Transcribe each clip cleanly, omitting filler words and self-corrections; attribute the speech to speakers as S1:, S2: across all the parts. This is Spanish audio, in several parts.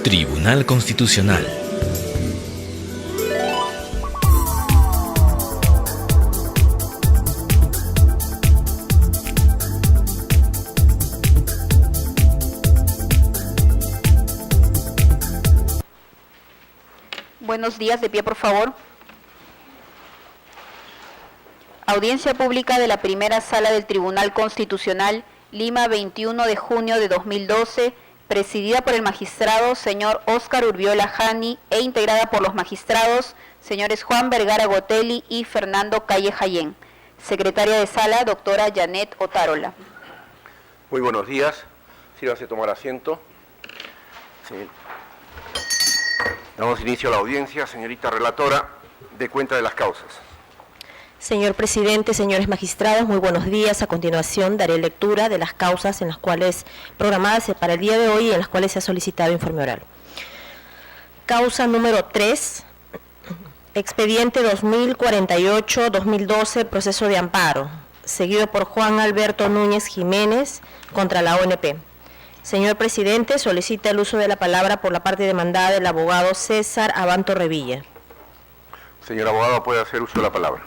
S1: Tribunal Constitucional.
S2: Buenos días, de pie por favor. Audiencia pública de la primera sala del Tribunal Constitucional, Lima, 21 de junio de 2012, presidida por el magistrado señor Óscar Urbiola Jani e integrada por los magistrados señores Juan Vergara Gotelli y Fernando Calle Jayén. Secretaria de sala, doctora Janet Otárola.
S3: Muy buenos días. Sírvase tomar asiento. Sí. Damos inicio a la audiencia, señorita relatora, de cuenta de las causas.
S4: Señor presidente, señores magistrados, muy buenos días. A continuación daré lectura de las causas en las cuales programadas para el día de hoy y en las cuales se ha solicitado informe oral. Causa número 3, expediente 2048-2012, proceso de amparo, seguido por Juan Alberto Núñez Jiménez contra la ONP. Señor presidente, solicita el uso de la palabra por la parte demandada del abogado César Abanto Revilla.
S3: Señor abogado, puede hacer uso de la palabra.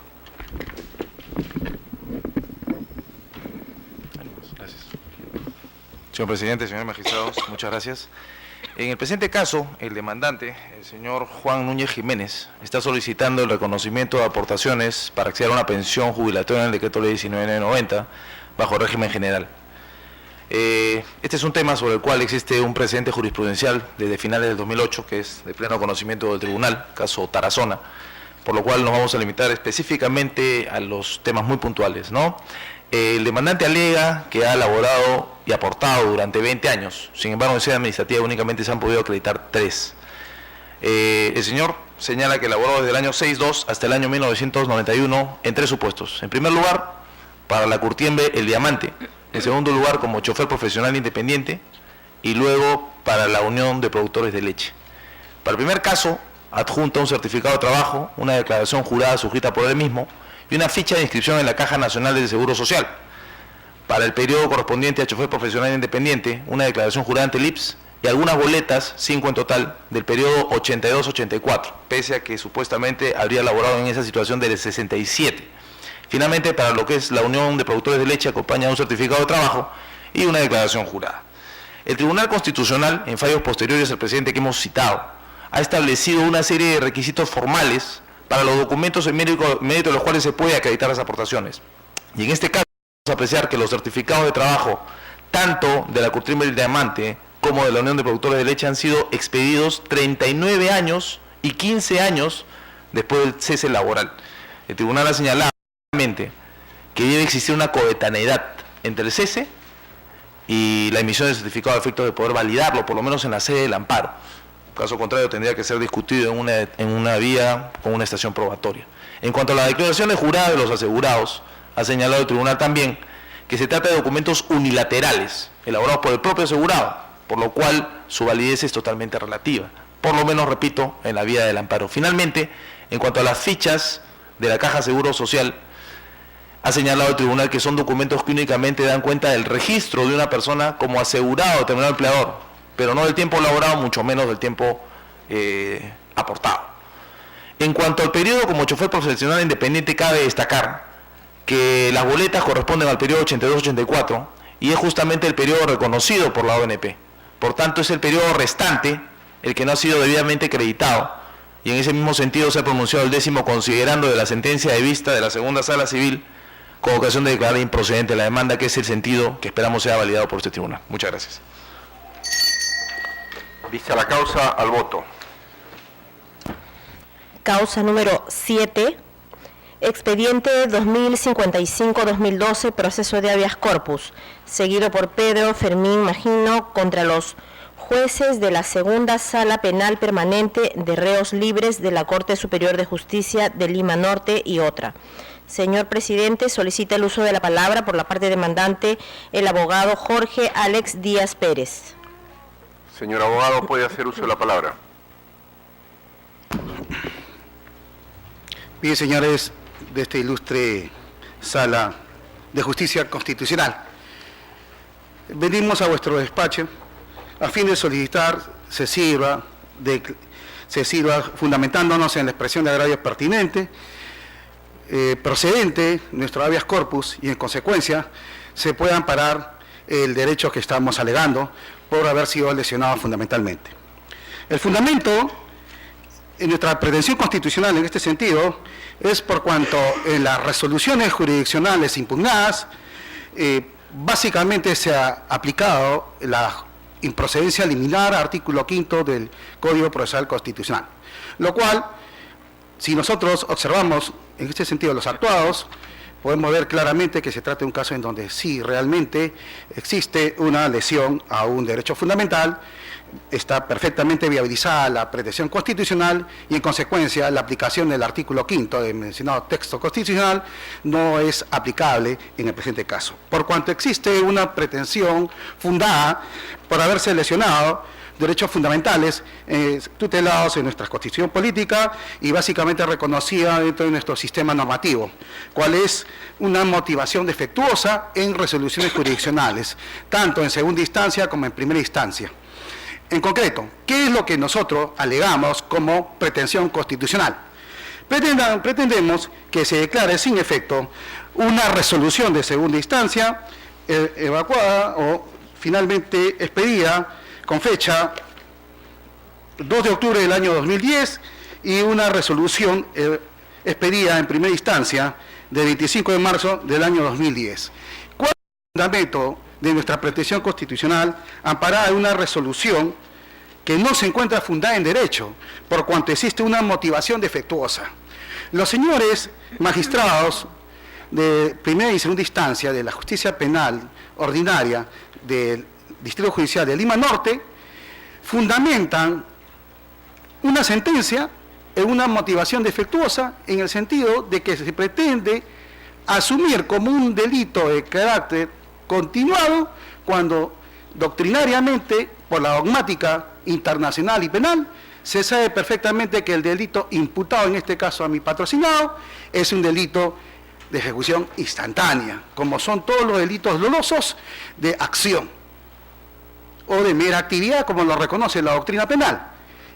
S5: Gracias. Señor presidente, señores magistrados, muchas gracias. En el presente caso, el demandante, el señor Juan Núñez Jiménez, está solicitando el reconocimiento de aportaciones para acceder a una pensión jubilatoria en el decreto ley 1990 bajo régimen general. Este es un tema sobre el cual existe un precedente jurisprudencial desde finales del 2008, que es de pleno conocimiento del tribunal, caso Tarazona, por lo cual nos vamos a limitar específicamente a los temas muy puntuales, ¿no? El demandante alega que ha elaborado y aportado durante 20 años, sin embargo en sede administrativa únicamente se han podido acreditar 3. El señor señala que elaboró desde el año 62 hasta el año 1991 en 3 supuestos. En primer lugar, para la Curtiembre El Diamante. En segundo lugar, como chofer profesional independiente, y luego para la Unión de Productores de Leche. Para el primer caso, adjunta un certificado de trabajo, una declaración jurada suscrita por él mismo y una ficha de inscripción en la Caja Nacional del Seguro Social. Para el periodo correspondiente a chofer profesional independiente, una declaración jurada ante el IPS y algunas boletas, 5 en total, del periodo 82-84, pese a que supuestamente habría elaborado en esa situación desde el 67. Finalmente, para lo que es la Unión de Productores de Leche, acompaña un certificado de trabajo y una declaración jurada. El Tribunal Constitucional, en fallos posteriores al precedente que hemos citado, ha establecido una serie de requisitos formales para los documentos en mérito de los cuales se puede acreditar las aportaciones. Y en este caso, vamos a apreciar que los certificados de trabajo, tanto de la Curtiembre del Diamante como de la Unión de Productores de Leche, han sido expedidos 39 años y 15 años después del cese laboral. El tribunal ha señalado que debe existir una coetaneidad entre el cese y la emisión del certificado de efectos de poder validarlo, por lo menos en la sede del amparo. Caso contrario, tendría que ser discutido en una vía con una estación probatoria. En cuanto a la declaración de jurada de los asegurados, ha señalado el tribunal también que se trata de documentos unilaterales, elaborados por el propio asegurado, por lo cual su validez es totalmente relativa, por lo menos, repito, en la vía del amparo. Finalmente, en cuanto a las fichas de la Caja Seguro Social, ha señalado el tribunal que son documentos que únicamente dan cuenta del registro de una persona como asegurado determinado empleador, pero no del tiempo laborado, mucho menos del tiempo aportado. En cuanto al periodo como chofer profesional independiente, cabe destacar que las boletas corresponden al periodo 82-84 y es justamente el periodo reconocido por la ONP. Por tanto, es el periodo restante el que no ha sido debidamente acreditado, y en ese mismo sentido se ha pronunciado el 10º considerando de la sentencia de vista de la segunda sala civil con ocasión de declarar improcedente la demanda, que es el sentido que esperamos sea validado por este tribunal. Muchas gracias.
S3: Vista la causa, al voto.
S4: Causa número 7, expediente 2055-2012, proceso de habeas corpus, seguido por Pedro Fermín Magino contra los jueces de la Segunda Sala Penal Permanente de Reos Libres de la Corte Superior de Justicia de Lima Norte y otra. Señor presidente, solicita el uso de la palabra por la parte demandante el abogado Jorge Alex Díaz Pérez.
S3: Señor abogado, puede hacer uso de la palabra.
S6: Bien, señores de esta ilustre Sala de Justicia Constitucional, venimos a vuestro despacho a fin de solicitar se sirva fundamentándonos en la expresión de agravios pertinente, procedente, nuestro habeas corpus, y en consecuencia se pueda amparar el derecho que estamos alegando por haber sido lesionado fundamentalmente. El fundamento en nuestra pretensión constitucional en este sentido es por cuanto en las resoluciones jurisdiccionales impugnadas básicamente se ha aplicado la improcedencia liminar, artículo 5 del Código Procesal Constitucional, lo cual, si nosotros observamos en este sentido los actuados, podemos ver claramente que se trata de un caso en donde sí realmente existe una lesión a un derecho fundamental, está perfectamente viabilizada la pretensión constitucional y en consecuencia la aplicación del artículo 5 del mencionado texto constitucional no es aplicable en el presente caso. Por cuanto existe una pretensión fundada por haberse lesionado derechos fundamentales tutelados en nuestra Constitución política y básicamente reconocida dentro de nuestro sistema normativo, cual es una motivación defectuosa en resoluciones jurisdiccionales, tanto en segunda instancia como en primera instancia. En concreto, ¿qué es lo que nosotros alegamos como pretensión constitucional? Pretendemos que se declare sin efecto una resolución de segunda instancia evacuada o finalmente expedida con fecha 2 de octubre del año 2010 y una resolución expedida en primera instancia de 25 de marzo del año 2010. ¿Cuál es el fundamento de nuestra pretensión constitucional amparada en una resolución que no se encuentra fundada en derecho, por cuanto existe una motivación defectuosa? Los señores magistrados de primera y segunda instancia de la justicia penal ordinaria del Distrito Judicial de Lima Norte fundamentan una sentencia en una motivación defectuosa en el sentido de que se pretende asumir como un delito de carácter continuado cuando doctrinariamente por la dogmática internacional y penal se sabe perfectamente que el delito imputado en este caso a mi patrocinado es un delito de ejecución instantánea, como son todos los delitos dolosos de acción o de mera actividad, como lo reconoce la doctrina penal.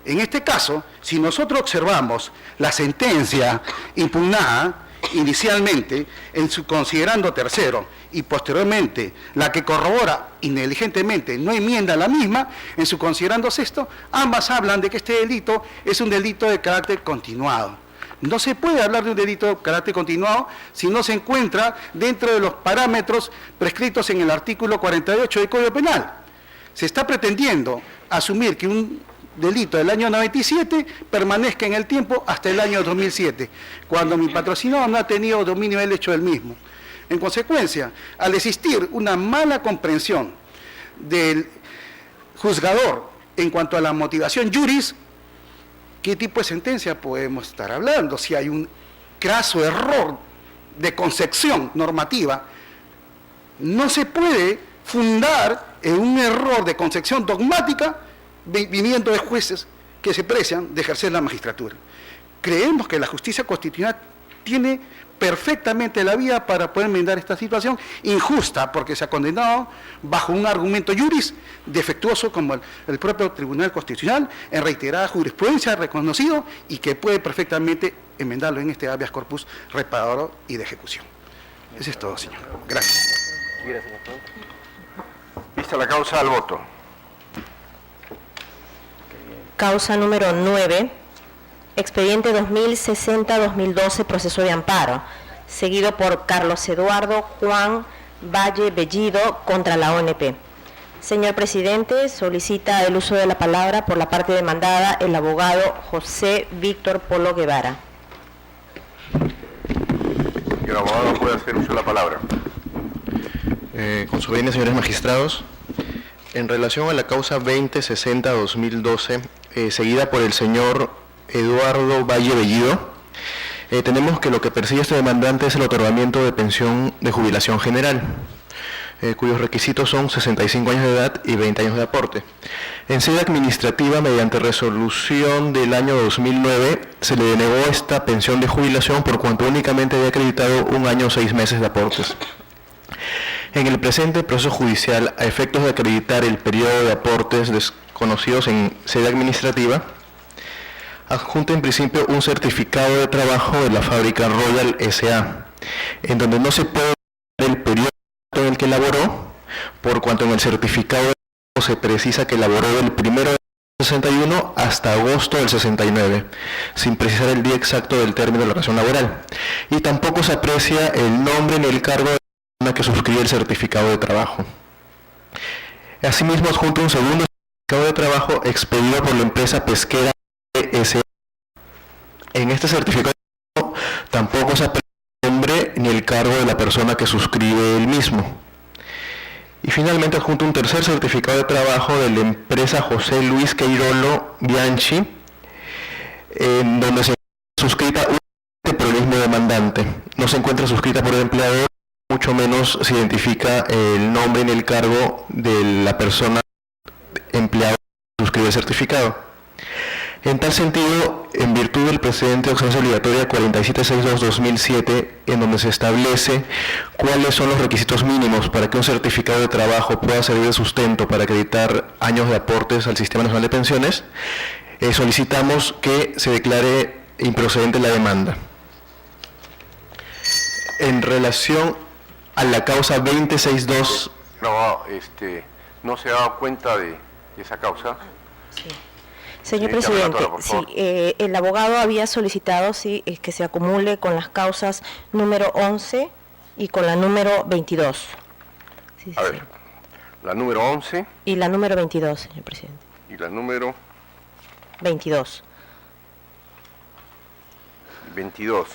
S6: En este caso, si nosotros observamos la sentencia impugnada inicialmente en su considerando tercero y posteriormente la que corrobora ineligentemente no enmienda la misma en su considerando sexto, ambas hablan de que este delito es un delito de carácter continuado. No se puede hablar de un delito de carácter continuado si no se encuentra dentro de los parámetros prescritos en el artículo 48 del Código Penal. Se está pretendiendo asumir que un delito del año 97 permanezca en el tiempo hasta el año 2007, cuando mi patrocinado no ha tenido dominio del hecho del mismo. En consecuencia, al existir una mala comprensión del juzgador en cuanto a la motivación juris, ¿qué tipo de sentencia podemos estar hablando? Si hay un craso error de concepción normativa, no se puede fundar en un error de concepción dogmática viniendo de jueces que se precian de ejercer la magistratura. Creemos que la justicia constitucional tiene perfectamente la vía para poder enmendar esta situación injusta, porque se ha condenado bajo un argumento juris defectuoso como el propio Tribunal Constitucional en reiterada jurisprudencia reconocido y que puede perfectamente enmendarlo en este habeas corpus reparador y de ejecución. Eso es todo, señor. Gracias.
S3: Vista la causa, al voto.
S4: Causa número 9, expediente 2060-2012, proceso de amparo, seguido por Carlos Eduardo Juan Valle Bellido contra la ONP. Señor presidente, solicita el uso de la palabra por la parte demandada el abogado José Víctor Polo Guevara.
S3: Y el abogado puede hacer uso de la palabra.
S7: Con su venia, señores magistrados, en relación a la causa 2060-2012, seguida por el señor Eduardo Valle Bellido, tenemos que lo que persigue este demandante es el otorgamiento de pensión de jubilación general, cuyos requisitos son 65 años de edad y 20 años de aporte. En sede administrativa, mediante resolución del año 2009, se le denegó esta pensión de jubilación por cuanto únicamente había acreditado 1 año 6 meses de aportes. En el presente proceso judicial, a efectos de acreditar el periodo de aportes conocidos en sede administrativa, adjunta en principio un certificado de trabajo de la fábrica Royal S.A., en donde no se puede ver el periodo en el que laboró, por cuanto en el certificado de trabajo se precisa que laboró del 1 de 61 hasta agosto del 69, sin precisar el día exacto del término de la relación laboral. Y tampoco se aprecia el nombre ni el cargo de la persona que suscribe el certificado de trabajo. Asimismo, adjunta un segundo certificado de trabajo expedido por la empresa pesquera S.A. En este certificado de trabajo tampoco se aprecia el nombre ni el cargo de la persona que suscribe el mismo. Y finalmente adjunta un tercer certificado de trabajo de la empresa José Luis Queirolo Bianchi, en donde se encuentra suscrita por el mismo demandante. No se encuentra suscrita por el empleador, mucho menos se identifica el nombre ni el cargo de la persona empleada que suscribe el certificado. En tal sentido, en virtud del precedente de ausencia obligatoria 4762-2007, en donde se establece cuáles son los requisitos mínimos para que un certificado de trabajo pueda servir de sustento para acreditar años de aportes al Sistema Nacional de Pensiones, solicitamos que se declare improcedente la demanda. En relación a la causa 2062...
S3: ¿No se ha dado cuenta de esa causa?
S4: Sí. Señor
S3: Señorita
S4: presidente,
S3: relatora, por favor.
S4: el abogado había solicitado que se acumule con las causas número 11 y con la número 22. Sí,
S3: A ver, la número 11
S4: y la número 22, señor presidente.
S3: y la número
S4: 22.
S3: 22.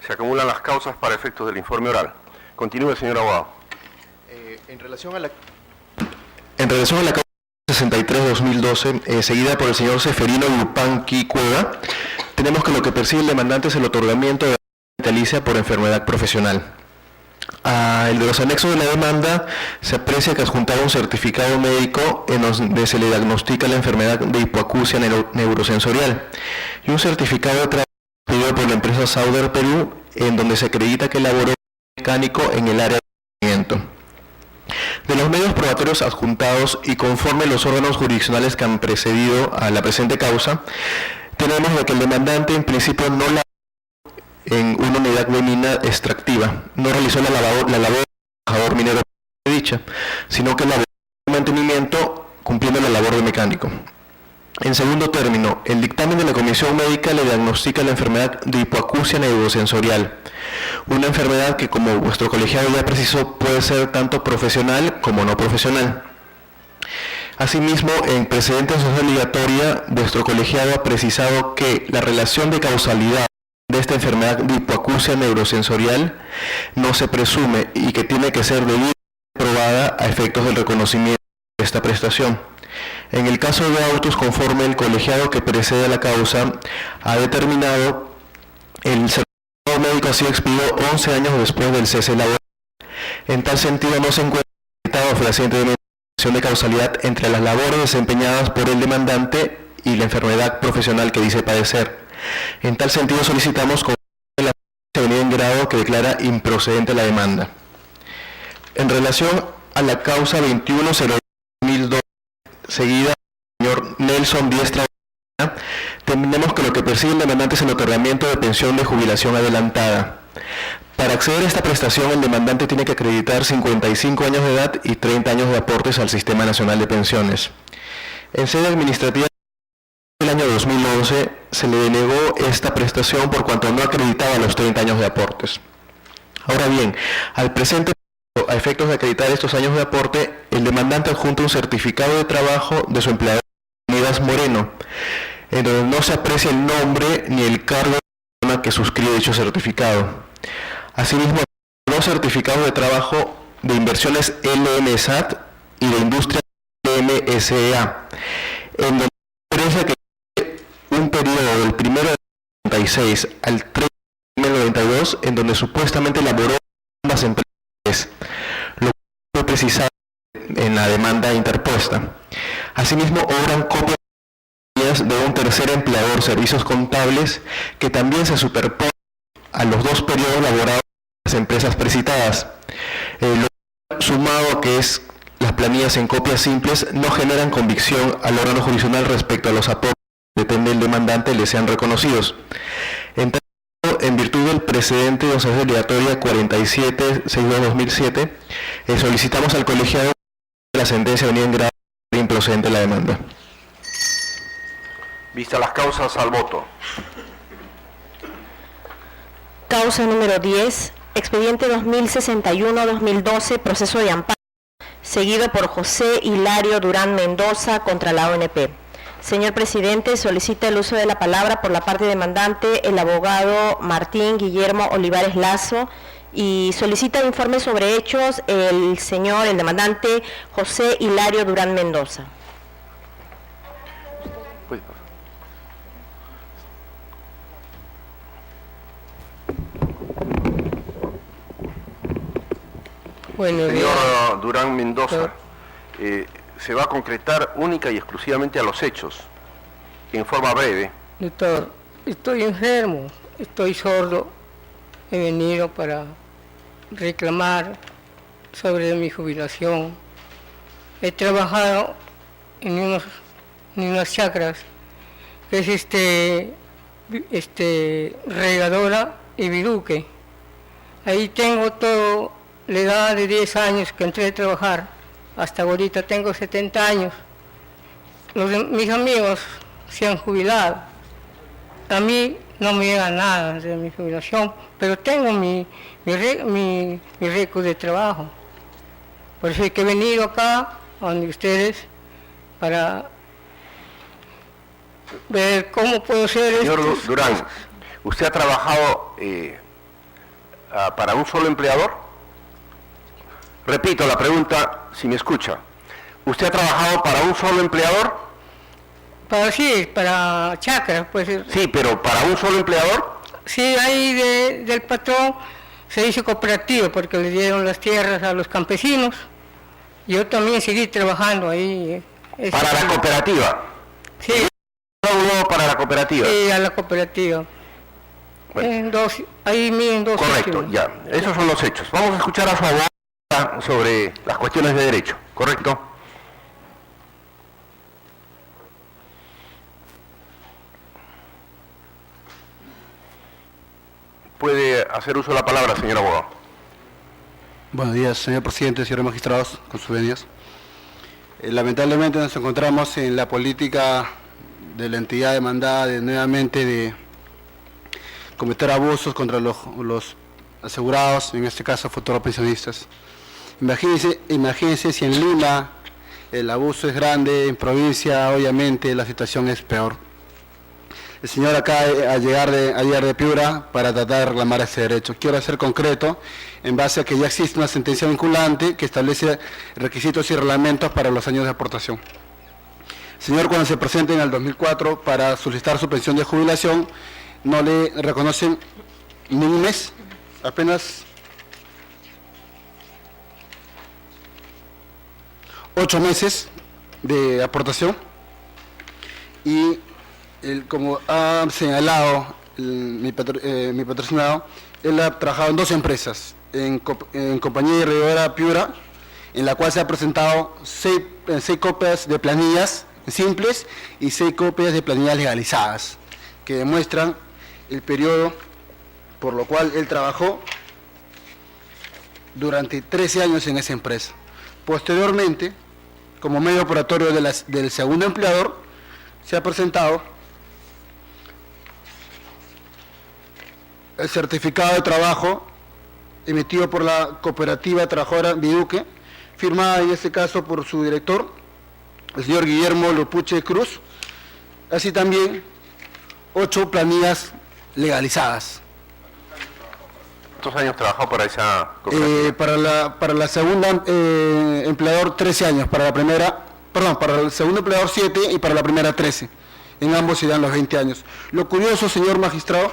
S3: Se acumulan las causas para efectos del informe oral. Continúe, señor abogado.
S7: En relación a la causa 63-2012, seguida por el señor Seferino Yupanqui Cueva, tenemos que lo que persigue el demandante es el otorgamiento de vitalicia por enfermedad profesional. El de los anexos de la demanda se aprecia que adjuntaba un certificado médico en donde se le diagnostica la enfermedad de hipoacusia neurosensorial y un certificado de trabajo pedido por la empresa Sauder Perú, en donde se acredita que laboró mecánico en el área de mantenimiento. De los medios probatorios adjuntados y conforme los órganos jurisdiccionales que han precedido a la presente causa, tenemos de que el demandante en principio no la en una unidad de mina extractiva, no realizó la labor de trabajador minero dicha, sino que laboró de mantenimiento cumpliendo la labor de mecánico. En segundo término, el dictamen de la comisión médica le diagnostica la enfermedad de hipoacusia neurosensorial, una enfermedad que, como vuestro colegiado ya precisó, puede ser tanto profesional como no profesional. Asimismo, en precedente de ausencia obligatoria, vuestro colegiado ha precisado que la relación de causalidad de esta enfermedad de hipoacusia neurosensorial no se presume y que tiene que ser debidamente probada a efectos del reconocimiento de esta prestación. En el caso de autos, conforme el colegiado que precede a la causa ha determinado, el certificado médico ha sido expedido 11 años después del cese laboral. En tal sentido, no se encuentra acreditado fehacientemente la relación de causalidad entre las labores desempeñadas por el demandante y la enfermedad profesional que dice padecer. En tal sentido, solicitamos con la venida en grado que declara improcedente la demanda. En relación a la causa 21-02-2002, seguida por el señor Nelson Diestra, tenemos que lo que persigue el demandante es el otorgamiento de pensión de jubilación adelantada. Para acceder a esta prestación, el demandante tiene que acreditar 55 años de edad y 30 años de aportes al Sistema Nacional de Pensiones. En sede administrativa, en el año 2011 se le denegó esta prestación por cuanto no acreditaba los 30 años de aportes. Ahora bien, al presente, a efectos de acreditar estos años de aporte, el demandante adjunta un certificado de trabajo de su empleador Unidas Moreno, en donde no se aprecia el nombre ni el cargo de la persona que suscribe dicho certificado. Asimismo, dos certificados de trabajo de inversiones LMSAT y de industria LMSEA, en donde se aprecia que un periodo del 1 de 96 al 3 de 92, en donde supuestamente laboró ambas empresas, lo que fue precisado en la demanda interpuesta. Asimismo, obran copias de un tercer empleador, servicios contables, que también se superpone a los dos periodos laborados de las empresas precitadas, lo sumado que es las planillas en copias simples no generan convicción al órgano jurisdiccional respecto a los aportes que depende del demandante le sean reconocidos. En virtud del precedente de ausencia obligatoria 47-62-2007, solicitamos al colegiado la sentencia venida en grado improcedente de la demanda.
S3: Vistas las causas, al voto.
S4: Causa número 10, expediente 2061-2012, proceso de amparo, seguido por José Hilario Durán Mendoza contra la ONP. Señor presidente, solicita el uso de la palabra por la parte demandante el abogado Martín Guillermo Olivares Lazo y solicita informe sobre hechos el demandante José Hilario Durán Mendoza.
S3: Señor Durán Mendoza, se va a concretar única y exclusivamente a los hechos, en forma breve.
S8: Doctor, estoy enfermo, estoy sordo, he venido para reclamar sobre mi jubilación. He trabajado en unas chacras, que es regadora y viruque. Ahí tengo todo, la edad de 10 años que entré a trabajar, hasta ahorita tengo 70 años. Mis amigos se han jubilado. A mí no me llega nada de mi jubilación, pero tengo mi récord de trabajo. Por eso es que he venido acá, a donde ustedes, para ver cómo puedo ser.
S3: Señor Durán, ¿usted ha trabajado para un solo empleador? Repito la pregunta, si me escucha. ¿Usted ha trabajado para un solo empleador?
S8: Para chacras, pues.
S3: Sí, pero ¿para un solo empleador?
S8: Sí, ahí del patrón se hizo cooperativo porque le dieron las tierras a los campesinos. Yo también seguí trabajando ahí.
S3: ¿Para la cooperativa?
S8: Sí.
S3: Para la cooperativa.
S8: Sí, a la cooperativa.
S3: Bueno.
S8: Ahí miren dos.
S3: Correcto, últimos. Ya. Esos son los hechos. Vamos a escuchar a su abogado sobre las cuestiones de derecho, ¿correcto? Puede hacer uso de la palabra, señor abogado.
S6: Buenos días, señor presidente, señores magistrados, con sus venias. Lamentablemente nos encontramos en la política de la entidad demandada nuevamente de cometer abusos contra los asegurados, en este caso futuros pensionistas. Imagínense si en Lima el abuso es grande, en provincia obviamente la situación es peor. El señor acaba de llegar de Piura para tratar de reclamar ese derecho. Quiero ser concreto en base a que ya existe una sentencia vinculante que establece requisitos y reglamentos para los años de aportación. El señor, cuando se presenta en el 2004 para solicitar su pensión de jubilación, no le reconocen ni un mes, apenas 8 meses de aportación y como ha señalado mi patrocinado, él ha trabajado en 2 empresas, en Compañía de Regadora Piura, en la cual se ha presentado 6 copias de planillas simples y 6 copias de planillas legalizadas, que demuestran el periodo por lo cual él trabajó durante 13 años en esa empresa. Posteriormente, como medio operatorio del segundo empleador, se ha presentado el certificado de trabajo emitido por la cooperativa trabajadora Viduque, firmada en este caso por su director, el señor Guillermo Lopuche Cruz, así también 8 planillas legalizadas.
S3: ¿Cuántos años trabajó para esa cooperativa?
S6: Para la segunda empleador 13 años, para el segundo empleador 7 y para la primera 13. En ambos se dan los 20 años. Lo curioso, señor magistrado,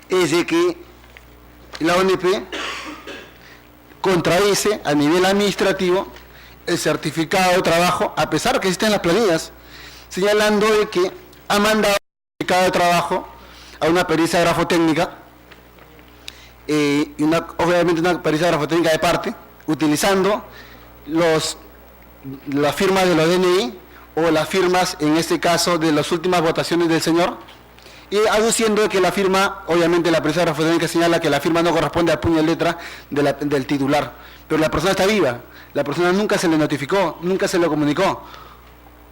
S6: es de que la ONP contradice a nivel administrativo el certificado de trabajo, a pesar que existen las planillas, señalando de que ha mandado el certificado de trabajo a una pericia grafotécnica, obviamente una pericia grafotécnica de parte, utilizando las firmas de los DNI o las firmas, en este caso, de las últimas votaciones del señor, y aduciendo que la firma, obviamente la prensa radiofónica señala que la firma no corresponde a puño y letra del titular, pero la persona está viva, la persona nunca se le notificó, nunca se le comunicó,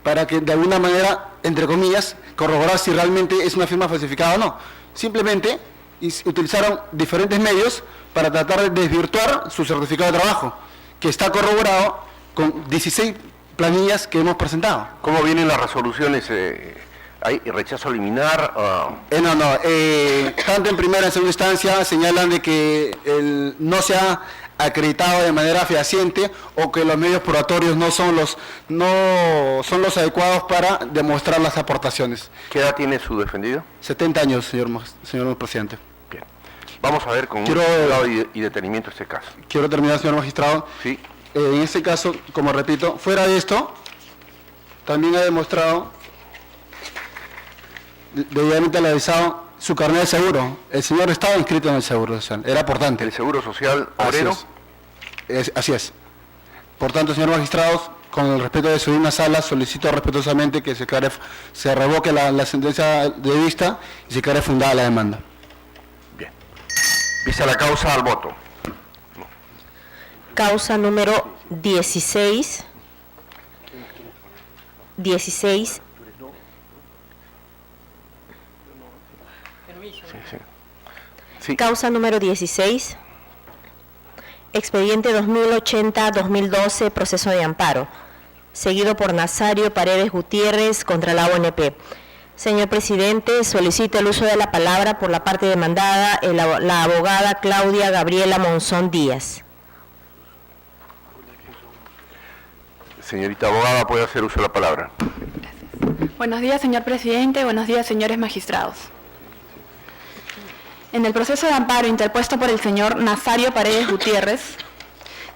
S6: para que de alguna manera, entre comillas, corroborar si realmente es una firma falsificada o no. Simplemente utilizaron diferentes medios para tratar de desvirtuar su certificado de trabajo, que está corroborado con 16 planillas que hemos presentado.
S3: ¿Cómo vienen las resoluciones? ¿Hay rechazo liminar?
S6: Tanto en primera y en segunda instancia señalan de que no se ha acreditado de manera fehaciente o que los medios probatorios no son los adecuados para demostrar las aportaciones.
S3: ¿Qué edad tiene su defendido?
S6: 70 años, señor presidente.
S3: Bien. Vamos a ver con
S6: Quiero-
S3: mucho cuidado y detenimiento este caso.
S6: Quiero terminar, señor magistrado.
S3: Sí.
S6: En este caso, como repito, fuera de esto, también ha demostrado, debidamente analizado, su carnet de seguro. El señor estaba inscrito en el Seguro Social, era aportante.
S3: ¿El Seguro Social Obrero?
S6: Así es. Por tanto, señor magistrado, con el respeto de su digna sala, solicito respetuosamente que se revoque la sentencia de vista y se declare fundada la demanda.
S3: Bien. Vista la causa, al voto.
S4: Causa número 16. 16.
S3: Sí.
S4: Causa número 16. Expediente 2080-2012, proceso de amparo, seguido por Nazario Paredes Gutiérrez contra la ONP. Señor presidente, solicito el uso de la palabra por la parte demandada, la abogada Claudia Gabriela Monzón Díaz.
S3: Señorita abogada, puede hacer uso de la palabra.
S9: Buenos días, señor presidente. Buenos días, señores magistrados. En el proceso de amparo interpuesto por el señor Nazario Paredes Gutiérrez,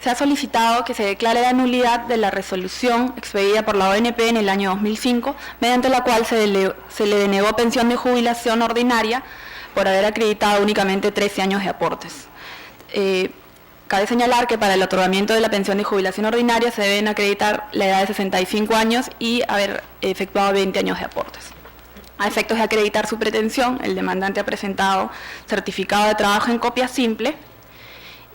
S9: se ha solicitado que se declare la nulidad de la resolución expedida por la ONP en el año 2005, mediante la cual se le denegó pensión de jubilación ordinaria por haber acreditado únicamente 13 años de aportes. Cabe señalar que para el otorgamiento de la pensión de jubilación ordinaria se deben acreditar la edad de 65 años y haber efectuado 20 años de aportes. A efectos de acreditar su pretensión, el demandante ha presentado certificado de trabajo en copia simple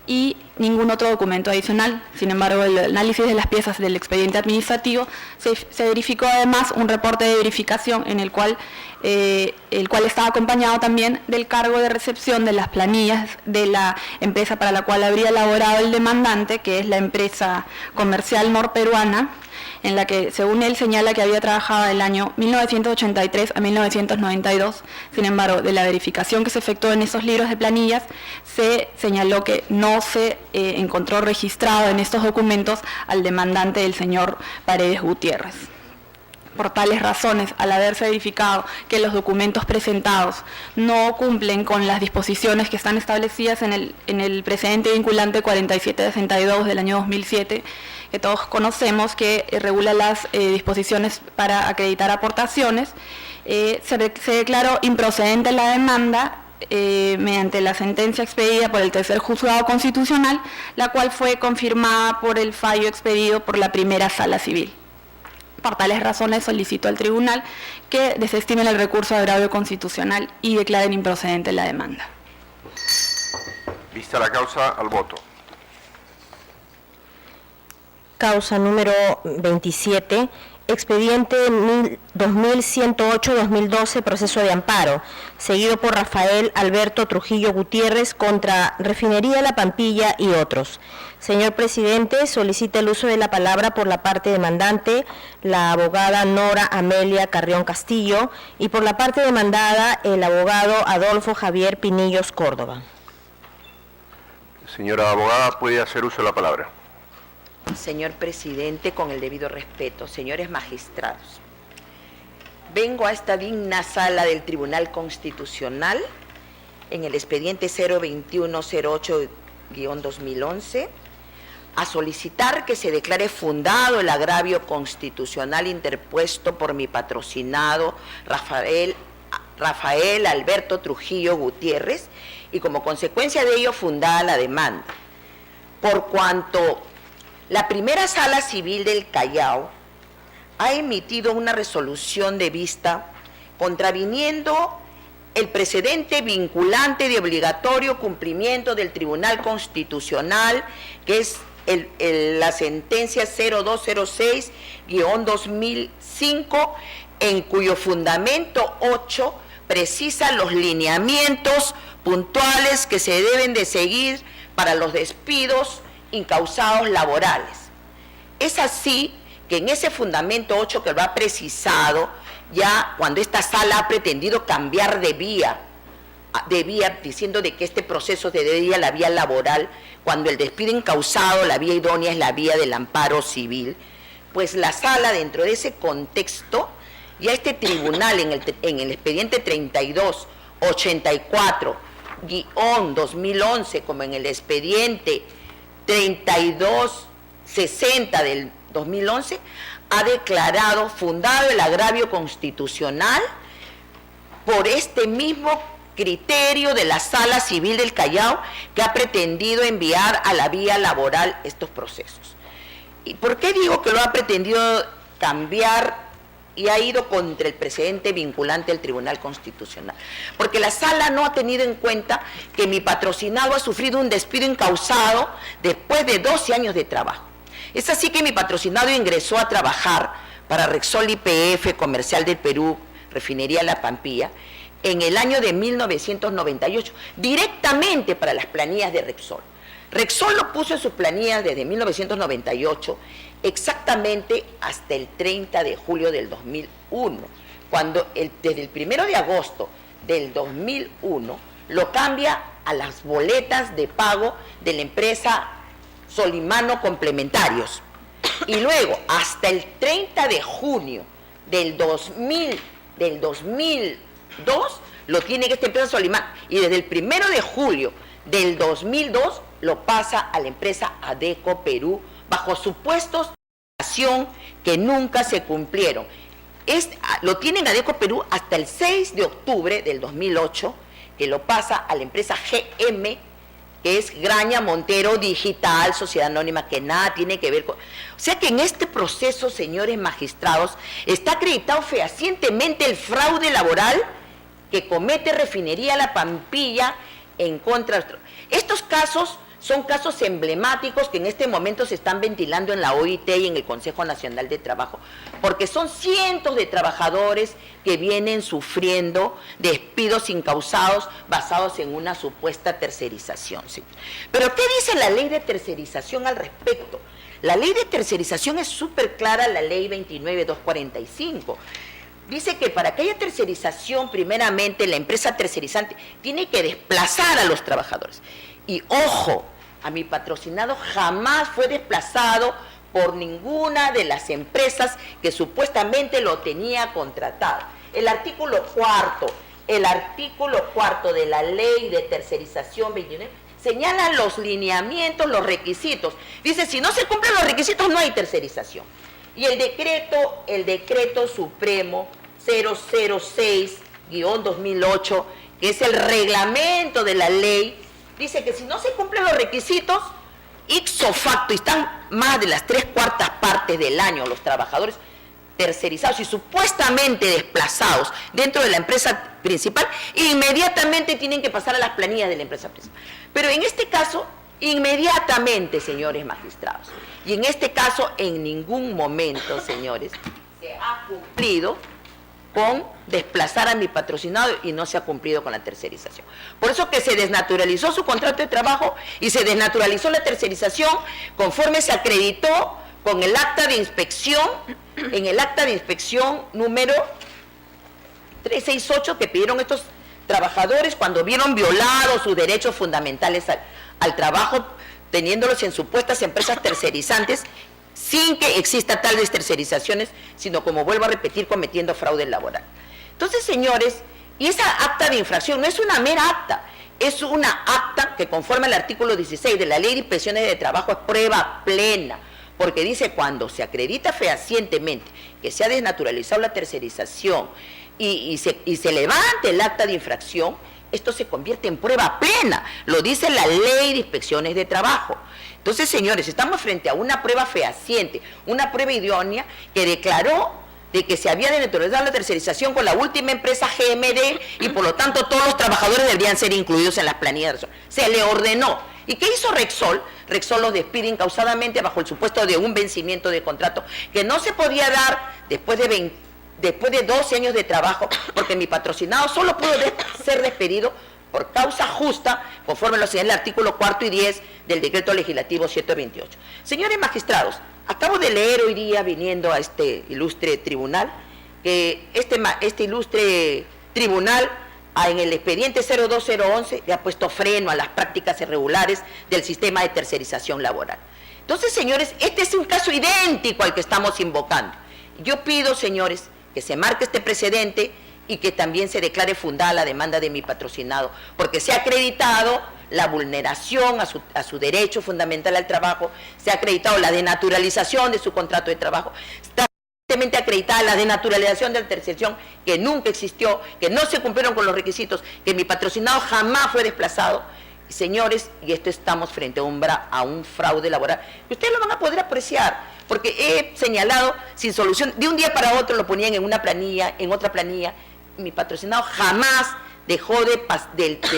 S9: y ningún otro documento adicional. Sin embargo, el análisis de las piezas del expediente administrativo se verificó además un reporte de verificación en el cual está acompañado también del cargo de recepción de las planillas de la empresa para la cual habría elaborado el demandante, que es la empresa comercial norperuana, en la que, según él, señala que había trabajado del año 1983 a 1992. Sin embargo, de la verificación que se efectuó en esos libros de planillas, se señaló que no se encontró registrado en estos documentos al demandante, el señor Paredes Gutiérrez. Por tales razones, al haberse verificado que los documentos presentados no cumplen con las disposiciones que están establecidas en el precedente vinculante 4762 del año 2007, que todos conocemos, que regula las disposiciones para acreditar aportaciones, se declaró improcedente la demanda mediante la sentencia expedida por el tercer juzgado constitucional, la cual fue confirmada por el fallo expedido por la primera sala civil. Por tales razones solicito al tribunal que desestimen el recurso de agravio constitucional y declaren improcedente la demanda.
S3: Vista la causa, al voto.
S4: Causa número 27, expediente 2108-2012, proceso de amparo, seguido por Rafael Alberto Trujillo Gutiérrez contra Refinería La Pampilla y otros. Señor presidente, solicita el uso de la palabra por la parte demandante, la abogada Nora Amelia Carrión Castillo, y por la parte demandada, el abogado Adolfo Javier Pinillos Córdoba.
S3: Señora abogada, puede hacer uso de la palabra.
S10: Señor presidente, con el debido respeto, señores magistrados, vengo a esta digna sala del Tribunal Constitucional en el expediente 02108-2011 a solicitar que se declare fundado el agravio constitucional interpuesto por mi patrocinado Rafael Alberto Trujillo Gutiérrez y como consecuencia de ello fundada la demanda, por cuanto La primera Sala Civil del Callao ha emitido una resolución de vista contraviniendo el precedente vinculante de obligatorio cumplimiento del Tribunal Constitucional, que es la sentencia 0206-2005, en cuyo fundamento 8 precisa los lineamientos puntuales que se deben de seguir para los despidos incausados laborales. Es así que en ese fundamento 8 que lo ha precisado, ya cuando esta sala ha pretendido cambiar de vía, diciendo de que este proceso se debe ir a la vía laboral, cuando el despido incausado, la vía idónea es la vía del amparo civil, pues la sala, dentro de ese contexto, ya este tribunal en el expediente 3284-2011, como en el expediente 3260 del 2011, ha declarado fundado el agravio constitucional por este mismo criterio de la Sala Civil del Callao, que ha pretendido enviar a la vía laboral estos procesos. ¿Y por qué digo que lo ha pretendido cambiar y ha ido contra el precedente vinculante del Tribunal Constitucional? Porque la sala no ha tenido en cuenta que mi patrocinado ha sufrido un despido incausado después de 12 años de trabajo. Es así que mi patrocinado ingresó a trabajar para Repsol YPF, Comercial del Perú, Refinería La Pampilla, en el año de 1998, directamente para las planillas de Repsol. Repsol lo puso en sus planillas desde 1998, exactamente hasta el 30 de julio del 2001, cuando desde el 1 de agosto del 2001 lo cambia a las boletas de pago de la empresa Solimano Complementarios. Y luego, hasta el 30 de junio del 2002, lo tiene que esta empresa Solimano. Y desde el 1 de julio del 2002 lo pasa a la empresa Adeco Perú, bajo supuestos de acción que nunca se cumplieron. Lo tienen Adeco Perú hasta el 6 de octubre del 2008, que lo pasa a la empresa GM, que es Graña Montero Digital, Sociedad Anónima, que nada tiene que ver con... O sea que en este proceso, señores magistrados, está acreditado fehacientemente el fraude laboral que comete Refinería La Pampilla en contra de... Estos casos son casos emblemáticos que en este momento se están ventilando en la OIT y en el Consejo Nacional de Trabajo, porque son cientos de trabajadores que vienen sufriendo despidos incausados basados en una supuesta tercerización. ¿Sí? Pero ¿qué dice la ley de tercerización al respecto? La ley de tercerización es súper clara, la ley 29.245. Dice que para que haya tercerización, primeramente la empresa tercerizante tiene que desplazar a los trabajadores. Y ojo, a mi patrocinado jamás fue desplazado por ninguna de las empresas que supuestamente lo tenía contratado. El artículo cuarto de la ley de tercerización 29 señala los lineamientos, los requisitos. Dice, si no se cumplen los requisitos no hay tercerización. Y el decreto supremo 006-2008, que es el reglamento de la ley, dice que si no se cumplen los requisitos, ipso facto, y están más de las 3/4 partes del año los trabajadores tercerizados y supuestamente desplazados dentro de la empresa principal, inmediatamente tienen que pasar a las planillas de la empresa principal. Pero en este caso, inmediatamente, señores magistrados, y en este caso, en ningún momento, señores, se ha cumplido con desplazar a mi patrocinado y no se ha cumplido con la tercerización. Por eso que se desnaturalizó su contrato de trabajo y se desnaturalizó la tercerización conforme se acreditó con el acta de inspección, en el acta de inspección número 368 que pidieron estos trabajadores cuando vieron violados sus derechos fundamentales al trabajo, teniéndolos en supuestas empresas tercerizantes, sin que exista tales tercerizaciones, sino, como vuelvo a repetir, cometiendo fraude laboral. Entonces, señores, y esa acta de infracción no es una mera acta, es una acta que, conforme al artículo 16 de la Ley de Inspecciones de Trabajo, es prueba plena, porque dice, cuando se acredita fehacientemente que se ha desnaturalizado la tercerización y se levante el acta de infracción, esto se convierte en prueba plena, lo dice la Ley de Inspecciones de Trabajo. Entonces, señores, estamos frente a una prueba fehaciente, una prueba idónea que declaró de que se había de neutralizar la tercerización con la última empresa GMD y por lo tanto todos los trabajadores deberían ser incluidos en las planillas de Repsol. Se le ordenó. ¿Y qué hizo Repsol? Repsol los despide incausadamente bajo el supuesto de un vencimiento de contrato que no se podía dar después de 12 años de trabajo, porque mi patrocinado solo pudo ser despedido por causa justa, conforme lo señala el artículo 4 y 10 del Decreto Legislativo 728. Señores magistrados, acabo de leer hoy día, viniendo a este ilustre tribunal, que este ilustre tribunal, en el expediente 02011, le ha puesto freno a las prácticas irregulares del sistema de tercerización laboral. Entonces, señores, este es un caso idéntico al que estamos invocando. Yo pido, señores, que se marque este precedente y que también se declare fundada la demanda de mi patrocinado, porque se ha acreditado la vulneración a su derecho fundamental al trabajo, se ha acreditado la denaturalización de su contrato de trabajo, está acreditada la denaturalización de la tercerización que nunca existió, que no se cumplieron con los requisitos, que mi patrocinado jamás fue desplazado. Y señores, y esto estamos frente a un fraude laboral, y ustedes lo van a poder apreciar, porque he señalado sin solución, de un día para otro lo ponían en una planilla, en otra planilla. Mi patrocinado jamás dejó de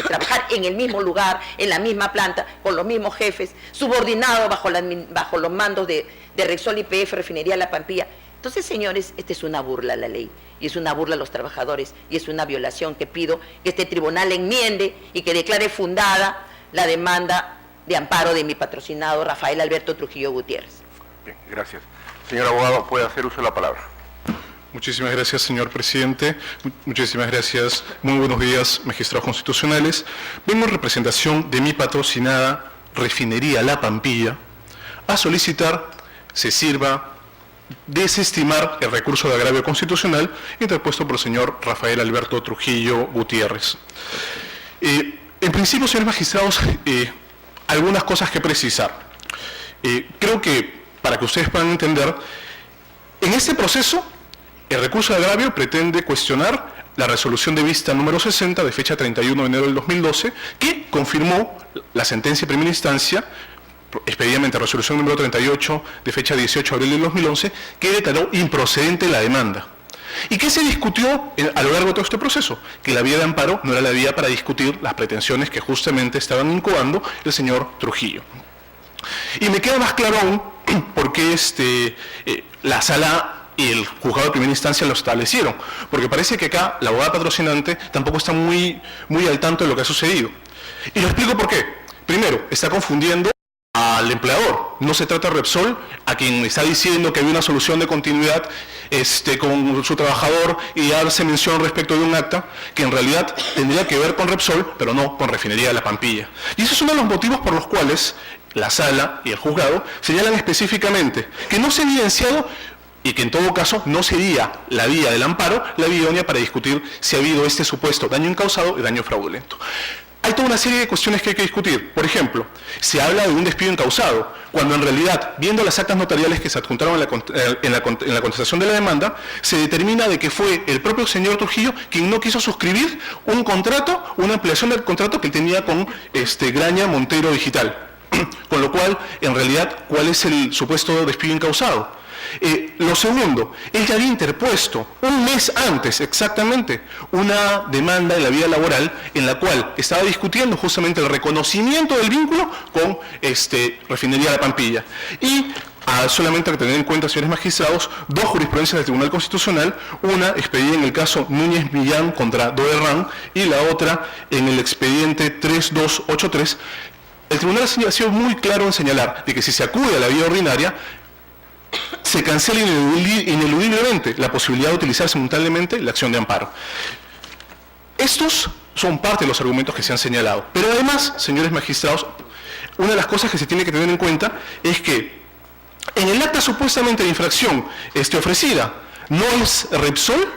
S10: trabajar en el mismo lugar, en la misma planta, con los mismos jefes, subordinado bajo los mandos de Repsol YPF, Refinería La Pampilla. Entonces, señores, esta es una burla a la ley, y es una burla a los trabajadores, y es una violación que pido que este tribunal enmiende y que declare fundada la demanda de amparo de mi patrocinado Rafael Alberto Trujillo Gutiérrez.
S3: Bien, gracias. Señor abogado, puede hacer uso de la palabra.
S11: Muchísimas gracias, señor presidente. Muchísimas gracias. Muy buenos días, magistrados constitucionales. Vengo en representación de mi patrocinada Refinería La Pampilla a solicitar se sirva desestimar el recurso de agravio constitucional interpuesto por el señor Rafael Alberto Trujillo Gutiérrez. En principio, señores magistrados, algunas cosas que precisar. Creo que, para que ustedes puedan entender, en este proceso, el recurso de agravio pretende cuestionar la resolución de vista número 60 de fecha 31 de enero del 2012, que confirmó la sentencia de primera instancia, expediente resolución número 38 de fecha 18 de abril del 2011, que declaró improcedente la demanda. ¿Y qué se discutió a lo largo de todo este proceso? Que la vía de amparo no era la vía para discutir las pretensiones que justamente estaban incoando el señor Trujillo. Y me queda más claro aún por qué la sala y el juzgado de primera instancia lo establecieron, porque parece que acá la abogada patrocinante tampoco está muy al tanto de lo que ha sucedido. Y lo explico por qué. Primero, está confundiendo al empleador. No se trata de Repsol, a quien está diciendo que había una solución de continuidad con su trabajador y hace mención respecto de un acta que en realidad tendría que ver con Repsol, pero no con Refinería de La Pampilla. Y ese es uno de los motivos por los cuales la sala y el juzgado señalan específicamente que no se ha evidenciado y que en todo caso no sería la vía del amparo la vía idónea para discutir si ha habido este supuesto daño incausado y daño fraudulento. Hay toda una serie de cuestiones que hay que discutir. Por ejemplo, se habla de un despido incausado, cuando en realidad, viendo las actas notariales que se adjuntaron en la contestación de la demanda, se determina de que fue el propio señor Trujillo quien no quiso suscribir un contrato, una ampliación del contrato que tenía con Graña Montero Digital. Con lo cual, en realidad, ¿cuál es el supuesto despido incausado? Lo segundo, él ya había interpuesto un mes antes exactamente una demanda en la vía laboral en la cual estaba discutiendo justamente el reconocimiento del vínculo con Refinería La Pampilla. Y solamente hay que tener en cuenta, señores magistrados, dos jurisprudencias del Tribunal Constitucional, una expedida en el caso Núñez Millán contra Doerran y la otra en el expediente 3283. El Tribunal ha sido muy claro en señalar de que si se acude a la vía ordinaria, se cancela ineludiblemente la posibilidad de utilizar simultáneamente la acción de amparo. Estos son parte de los argumentos que se han señalado. Pero además, señores magistrados, una de las cosas que se tiene que tener en cuenta es que en el acta supuestamente de infracción ofrecida, no es Repsol,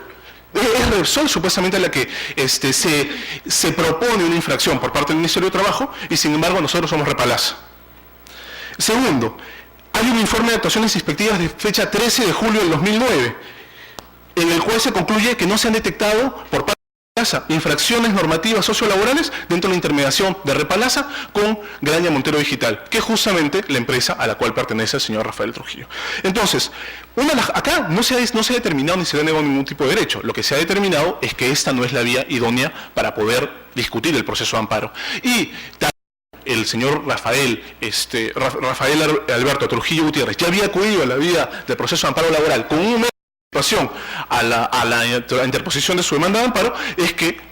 S11: es Repsol supuestamente la que se propone una infracción por parte del Ministerio de Trabajo y sin embargo nosotros somos Repalaz. Segundo, hay un informe de actuaciones inspectivas de fecha 13 de julio del 2009, en el cual se concluye que no se han detectado por parte infracciones normativas sociolaborales dentro de la intermediación de Repalaza con Graña Montero Digital, que es justamente la empresa a la cual pertenece el señor Rafael Trujillo. Entonces, acá no se ha determinado ni se le ha negado ningún tipo de derecho. Lo que se ha determinado es que esta no es la vía idónea para poder discutir el proceso de amparo. Y el señor Rafael Alberto Trujillo Gutiérrez ya había acudido a la vía del proceso de amparo laboral con un mes de anticipación a la interposición de su demanda de amparo, es que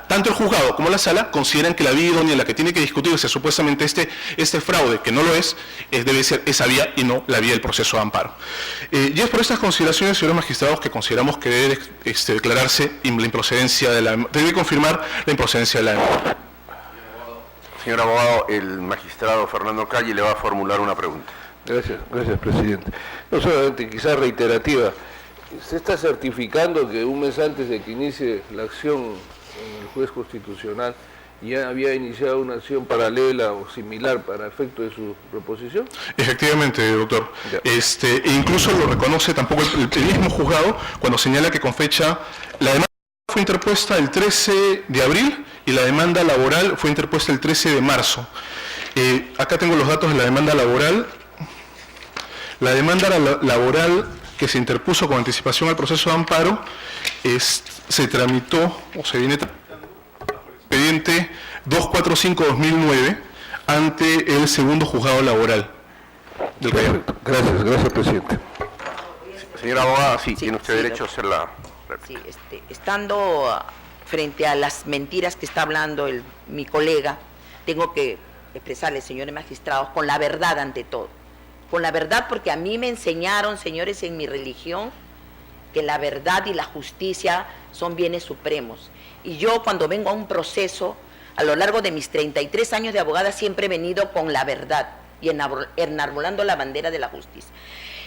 S11: tanto el juzgado como la sala consideran que la vía idónea en la que tiene que discutirse supuestamente este fraude, que no lo es, debe ser esa vía y no la vía del proceso de amparo. Y es por estas consideraciones, señores magistrados, que consideramos que debe declararse la improcedencia debe confirmar la improcedencia de la demanda.
S3: Señor abogado, el magistrado Fernando Calle le va a formular una pregunta.
S12: Gracias, presidente. No solamente quizás reiterativa, ¿se está certificando que un mes antes de que inicie la acción en el juez constitucional ya había iniciado una acción paralela o similar para efecto de su proposición?
S11: Efectivamente, doctor. E incluso lo reconoce tampoco el mismo juzgado cuando señala que con fecha la demanda fue interpuesta el 13 de abril y la demanda laboral fue interpuesta el 13 de marzo. Acá tengo los datos de la demanda laboral. La demanda laboral que se interpuso con anticipación al proceso de amparo se tramitó, o se viene expediente 245-2009 ante el segundo juzgado laboral del Callao.
S12: Gracias, presidente.
S3: Señora abogada, sí, tiene usted derecho a hacer la réplica.
S10: Sí, estando frente a las mentiras que está hablando mi colega, tengo que expresarles, señores magistrados, con la verdad ante todo. Con la verdad, porque a mí me enseñaron, señores, en mi religión, que la verdad y la justicia son bienes supremos. Y yo, cuando vengo a un proceso, a lo largo de mis 33 años de abogada, siempre he venido con la verdad y enarbolando la bandera de la justicia.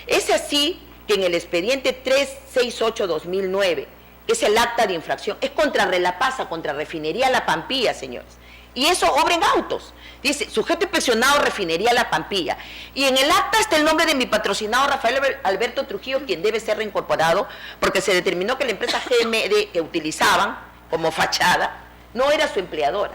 S10: Es así que en el expediente 368-2009, que es el acta de infracción, es contra Relapasa, contra Refinería La Pampilla, señores. Y eso obra en autos. Dice, sujeto inspeccionado Refinería La Pampilla. Y en el acta está el nombre de mi patrocinado Rafael Alberto Trujillo, quien debe ser reincorporado, porque se determinó que la empresa GMD que utilizaban como fachada no era su empleadora.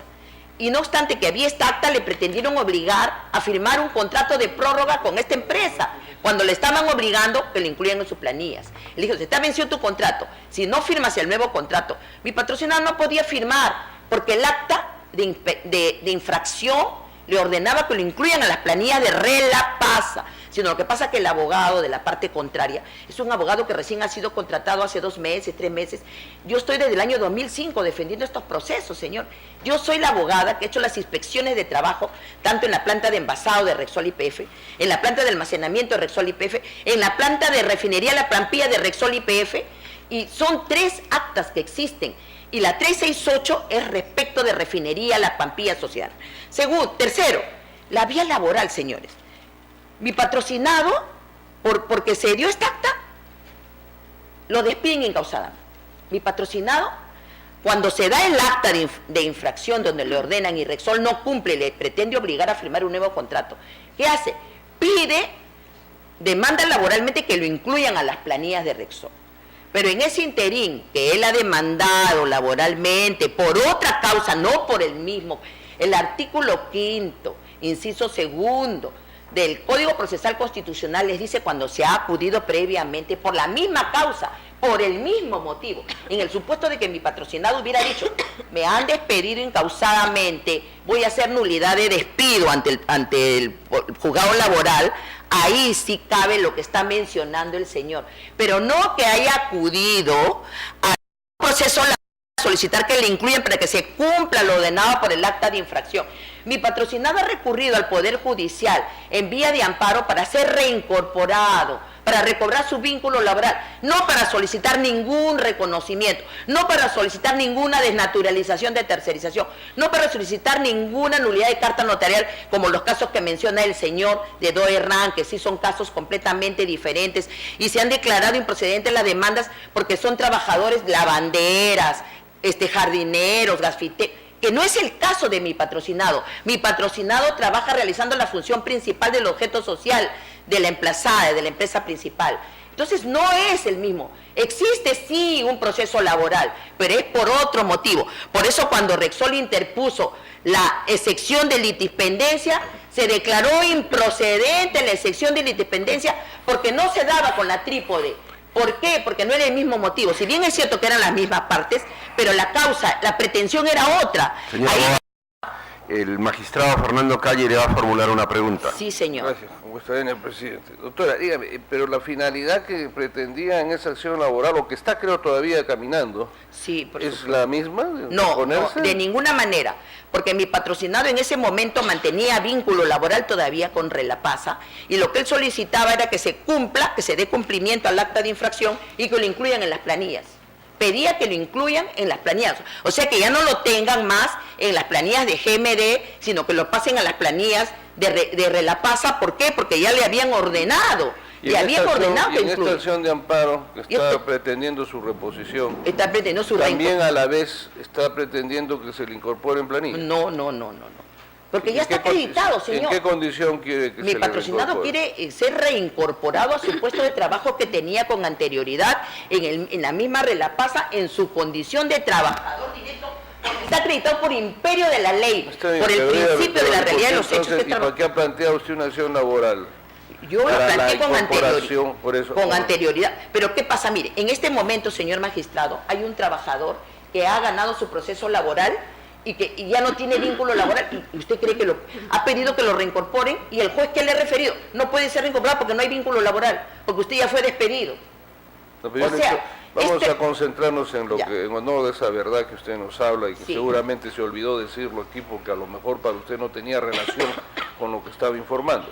S10: Y no obstante que había esta acta, le pretendieron obligar a firmar un contrato de prórroga con esta empresa, cuando le estaban obligando que lo incluyan en sus planillas. Le dijo, se está vencido tu contrato, si no firmas el nuevo contrato. Mi patrocinado no podía firmar, porque el acta de infracción le ordenaba que lo incluyan a las planillas de Relapasa, sino lo que pasa es que el abogado de la parte contraria es un abogado que recién ha sido contratado hace 2 meses, 3 meses. Yo estoy desde el año 2005 defendiendo estos procesos, señor. Yo soy la abogada que ha hecho las inspecciones de trabajo, tanto en la planta de envasado de Rexol YPF, en la planta de almacenamiento de Rexol YPF, en la planta de refinería La Pampilla de Rexol YPF, y son 3 actas que existen. Y la 368 es respecto de Refinería La Pampilla Social. Tercero, la vía laboral, señores. Mi patrocinado, porque se dio esta acta, lo despiden incausadamente. Mi patrocinado, cuando se da el acta de infracción donde le ordenan y Rexol no cumple, le pretende obligar a firmar un nuevo contrato, ¿qué hace? Pide, demanda laboralmente que lo incluyan a las planillas de Rexol. Pero en ese interín que él ha demandado laboralmente por otra causa, no por el mismo, el artículo 5º, inciso 2 del Código Procesal Constitucional les dice cuando se ha acudido previamente por la misma causa, por el mismo motivo, en el supuesto de que mi patrocinado hubiera dicho, me han despedido incausadamente, voy a hacer nulidad de despido ante el juzgado laboral, ahí sí cabe lo que está mencionando el señor, pero no que haya acudido al proceso laboral a solicitar que le incluyan para que se cumpla lo ordenado por el acta de infracción. Mi patrocinado ha recurrido al Poder Judicial en vía de amparo para ser reincorporado, para recobrar su vínculo laboral, no para solicitar ningún reconocimiento, no para solicitar ninguna desnaturalización de tercerización, no para solicitar ninguna nulidad de carta notarial, como los casos que menciona el señor de Doerran, que sí son casos completamente diferentes, y se han declarado improcedentes las demandas porque son trabajadores lavanderas, jardineros, gasfiteros, que no es el caso de mi patrocinado. Mi patrocinado trabaja realizando la función principal del objeto social de la emplazada, de la empresa principal. Entonces no es el mismo. Existe sí un proceso laboral, pero es por otro motivo. Por eso cuando Repsol interpuso la excepción de litipendencia, se declaró improcedente la excepción de litipendencia porque no se daba con la trípode. ¿Por qué? Porque no era el mismo motivo. Si bien es cierto que eran las mismas partes, pero la causa, la pretensión era otra.
S3: Señor abogado, el magistrado Fernando Calle le va a formular una pregunta.
S10: Sí, señor.
S12: Gracias, con vuestra venia, presidente. Doctora, dígame, pero la finalidad que pretendía en esa acción laboral, o que está creo todavía caminando,
S10: sí,
S12: ¿es la misma?
S10: No, de ninguna manera, porque mi patrocinado en ese momento mantenía vínculo laboral todavía con Relapasa, y lo que él solicitaba era que se cumpla, que se dé cumplimiento al acta de infracción y que lo incluyan en las planillas. Pedía que lo incluyan en las planillas, o sea que ya no lo tengan más en las planillas de GMD, sino que lo pasen a las planillas de Relapasa. ¿Por qué? Porque ya le habían ordenado, le habían ordenado que
S12: incluya. En esta acción de amparo que está pretendiendo su reposición,
S10: está pretendiendo su
S12: también a la vez está pretendiendo que se le incorpore en planilla.
S10: No. Porque ya está acreditado, señor.
S12: ¿En qué condición quiere que se le
S10: Mi patrocinado quiere ser reincorporado a su puesto de trabajo que tenía con anterioridad en la misma Relapasa, en su condición de trabajador directo, porque está acreditado por imperio de la ley, por el principio de la realidad de los hechos que
S12: ¿Y para qué ha planteado usted una acción laboral?
S10: Yo lo planteé con
S12: la
S10: anterioridad. Pero ¿qué pasa? Mire, en este momento, señor magistrado, hay un trabajador que ha ganado su proceso laboral y ya no tiene vínculo laboral, y usted cree que ha pedido que lo reincorporen, y el juez que le ha referido no puede ser reincorporado porque no hay vínculo laboral, porque usted ya fue despedido.
S12: Vamos a concentrarnos en lo que, en honor de esa verdad que usted nos habla y que seguramente se olvidó decirlo aquí porque a lo mejor para usted no tenía relación con lo que estaba informando.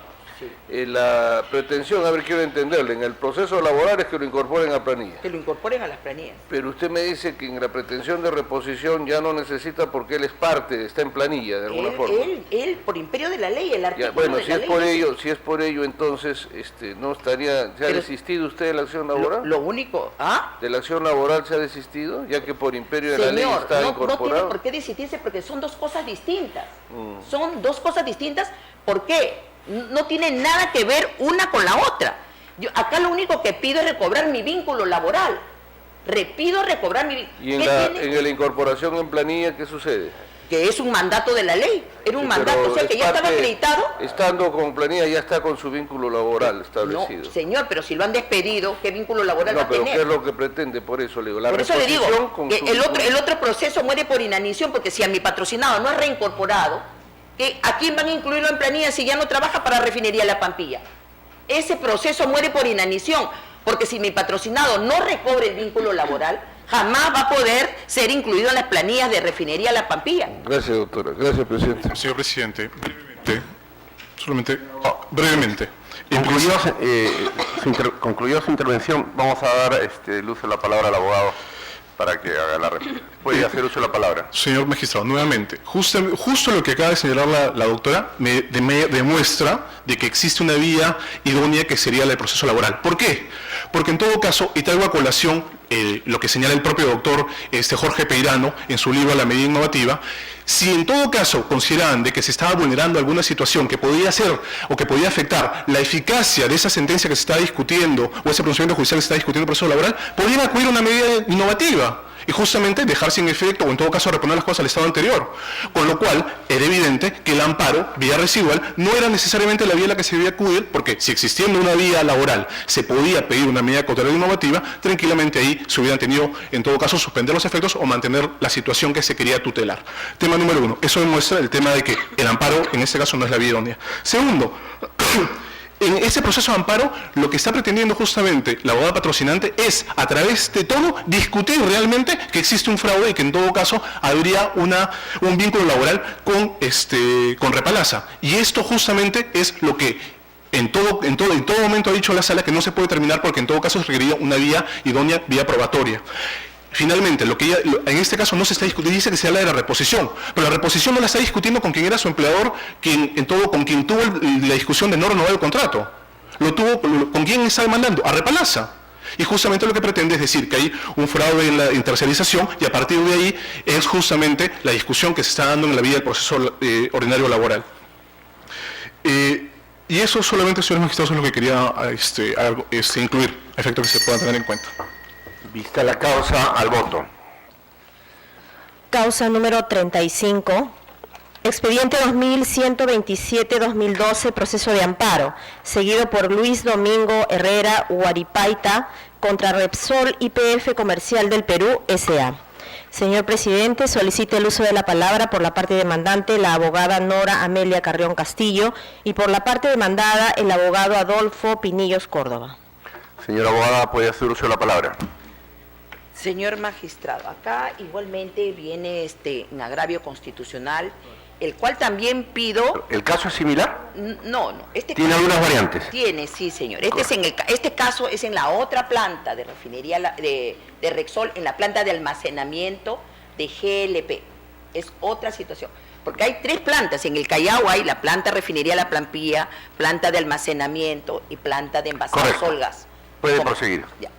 S12: La pretensión, a ver, quiero entenderle, en el proceso laboral es que lo incorporen a planilla.
S10: Que lo incorporen a las planillas.
S12: Pero usted me dice que en la pretensión de reposición ya no necesita porque él es parte, está en planilla de alguna forma.
S10: Él, por imperio de la ley, el artículo
S12: bueno,
S10: de la ley.
S12: Si es por ello, entonces, no estaría, ¿se ha desistido usted de la acción laboral?
S10: Lo único,
S12: ¿De la acción laboral se ha desistido? Ya que por imperio de la ley está incorporado.
S10: No tiene por qué desistirse porque son dos cosas distintas. Son dos cosas distintas. ¿Por qué? No tiene nada que ver una con la otra. Yo acá lo único que pido es recobrar mi vínculo laboral. Pido recobrar mi vínculo.
S12: ¿Y en la incorporación en planilla qué sucede?
S10: Que es un mandato de la ley. Era un mandato, o sea que ya estaba acreditado.
S12: Estando con planilla ya está con su vínculo laboral establecido.
S10: No, señor, pero si lo han despedido, ¿qué vínculo laboral va a tener?
S12: ¿Qué es lo que pretende? Por eso le digo,
S10: por eso le digo, que el otro proceso muere por inanición, porque si a mi patrocinado no es reincorporado, ¿a quién van a incluirlo en planilla si ya no trabaja para Refinería La Pampilla? Ese proceso muere por inanición, porque si mi patrocinado no recobre el vínculo laboral, jamás va a poder ser incluido en las planillas de Refinería La Pampilla.
S12: Gracias, doctora. Gracias, presidente.
S11: Señor presidente, brevemente.
S3: Concluyó su intervención, vamos a dar luz a la palabra al abogado para que haga la respuesta. Puede hacer uso de la palabra.
S11: Señor magistrado, nuevamente, justo lo que acaba de señalar la doctora me demuestra de que existe una vía idónea que sería la del proceso laboral. ¿Por qué? Porque en todo caso, y traigo a colación lo que señala el propio doctor Jorge Peirano en su libro La Medida Innovativa, si en todo caso consideraban de que se estaba vulnerando alguna situación que podía ser o que podía afectar la eficacia de esa sentencia que se está discutiendo o ese procedimiento judicial que se está discutiendo en el proceso laboral, podían acudir a una medida innovativa y justamente dejar sin efecto o en todo caso reponer las cosas al estado anterior. Con lo cual era evidente que el amparo, vía residual, no era necesariamente la vía a la que se debía acudir, porque si existiendo una vía laboral se podía pedir una medida cautelar innovativa, tranquilamente ahí se hubieran tenido en todo caso suspender los efectos o mantener la situación que se quería tutelar. Tema número 1, eso demuestra el tema de que el amparo en este caso no es la vía idónea. Segundo, en ese proceso de amparo, lo que está pretendiendo justamente la abogada patrocinante es, a través de todo, discutir realmente que existe un fraude y que en todo caso habría un vínculo laboral con Repalasa. Y esto justamente es lo que en todo momento ha dicho la sala, que no se puede terminar porque en todo caso se requeriría una vía idónea, vía probatoria. Finalmente, en este caso no se está discutiendo, dice que se habla de la reposición, pero la reposición no la está discutiendo con quien era su empleador, con quien tuvo la discusión de no renovar el contrato. Lo tuvo con quien está demandando, a Repalasa. Y justamente lo que pretende es decir que hay un fraude en la tercerización y a partir de ahí es justamente la discusión que se está dando en la vía del proceso ordinario laboral. Y Y eso solamente, señores magistrados, es lo que quería incluir, a efecto que se pueda tener en cuenta.
S3: Vista la causa, al voto.
S4: Causa número 35. Expediente 2127-2012, proceso de amparo, seguido por Luis Domingo Herrera Huaripaita contra Repsol YPF Comercial del Perú, S.A. Señor presidente, solicito el uso de la palabra por la parte demandante, la abogada Nora Amelia Carrión Castillo, y por la parte demandada, el abogado Adolfo Pinillos Córdoba.
S3: Señora abogada, puede hacer uso de la palabra.
S10: Señor magistrado, acá igualmente viene en agravio constitucional, el cual también pido...
S3: ¿El caso es similar?
S10: No.
S3: ¿Tiene algunas variantes?
S10: Tiene, sí, señor. Este caso es en la otra planta de refinería de Repsol, en la planta de almacenamiento de GLP. Es otra situación. Porque hay 3 plantas. En el Callao hay la planta refinería La Pampilla, planta de almacenamiento y planta de envasado Solgas.
S3: Puede proseguir.
S10: Ya.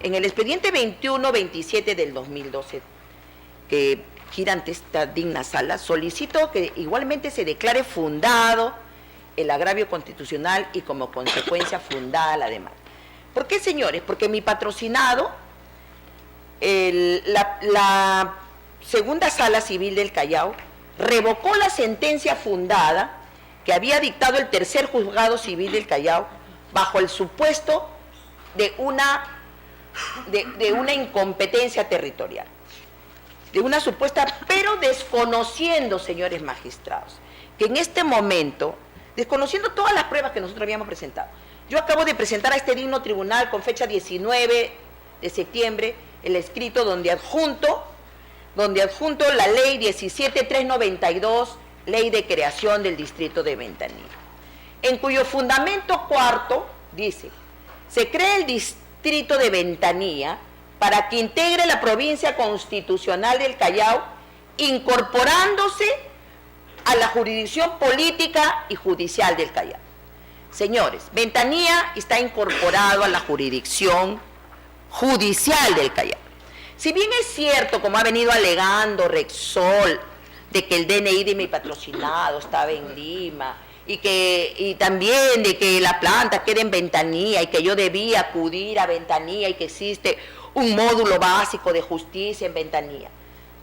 S10: En el expediente 2127 del 2012, que gira ante esta digna sala, solicito que igualmente se declare fundado el agravio constitucional y como consecuencia fundada la demanda. ¿Por qué, señores? Porque mi patrocinado, la segunda sala civil del Callao, revocó la sentencia fundada que había dictado el tercer juzgado civil del Callao bajo el supuesto de una incompetencia territorial, de una supuesta, pero desconociendo, señores magistrados, que en este momento, desconociendo todas las pruebas que nosotros habíamos presentado, yo acabo de presentar a este digno tribunal con fecha 19 de septiembre el escrito donde adjunto la ley 17392, ley de creación del distrito de Ventanilla, en cuyo fundamento cuarto dice: se crea el distrito de Ventanilla para que integre la provincia constitucional del Callao, incorporándose a la jurisdicción política y judicial del Callao. Señores, Ventanilla está incorporado a la jurisdicción judicial del Callao. Si bien es cierto, como ha venido alegando Repsol, de que el DNI de mi patrocinado estaba en Lima, y también de que la planta queda en Ventanilla y que yo debía acudir a Ventanilla y que existe un módulo básico de justicia en Ventanilla.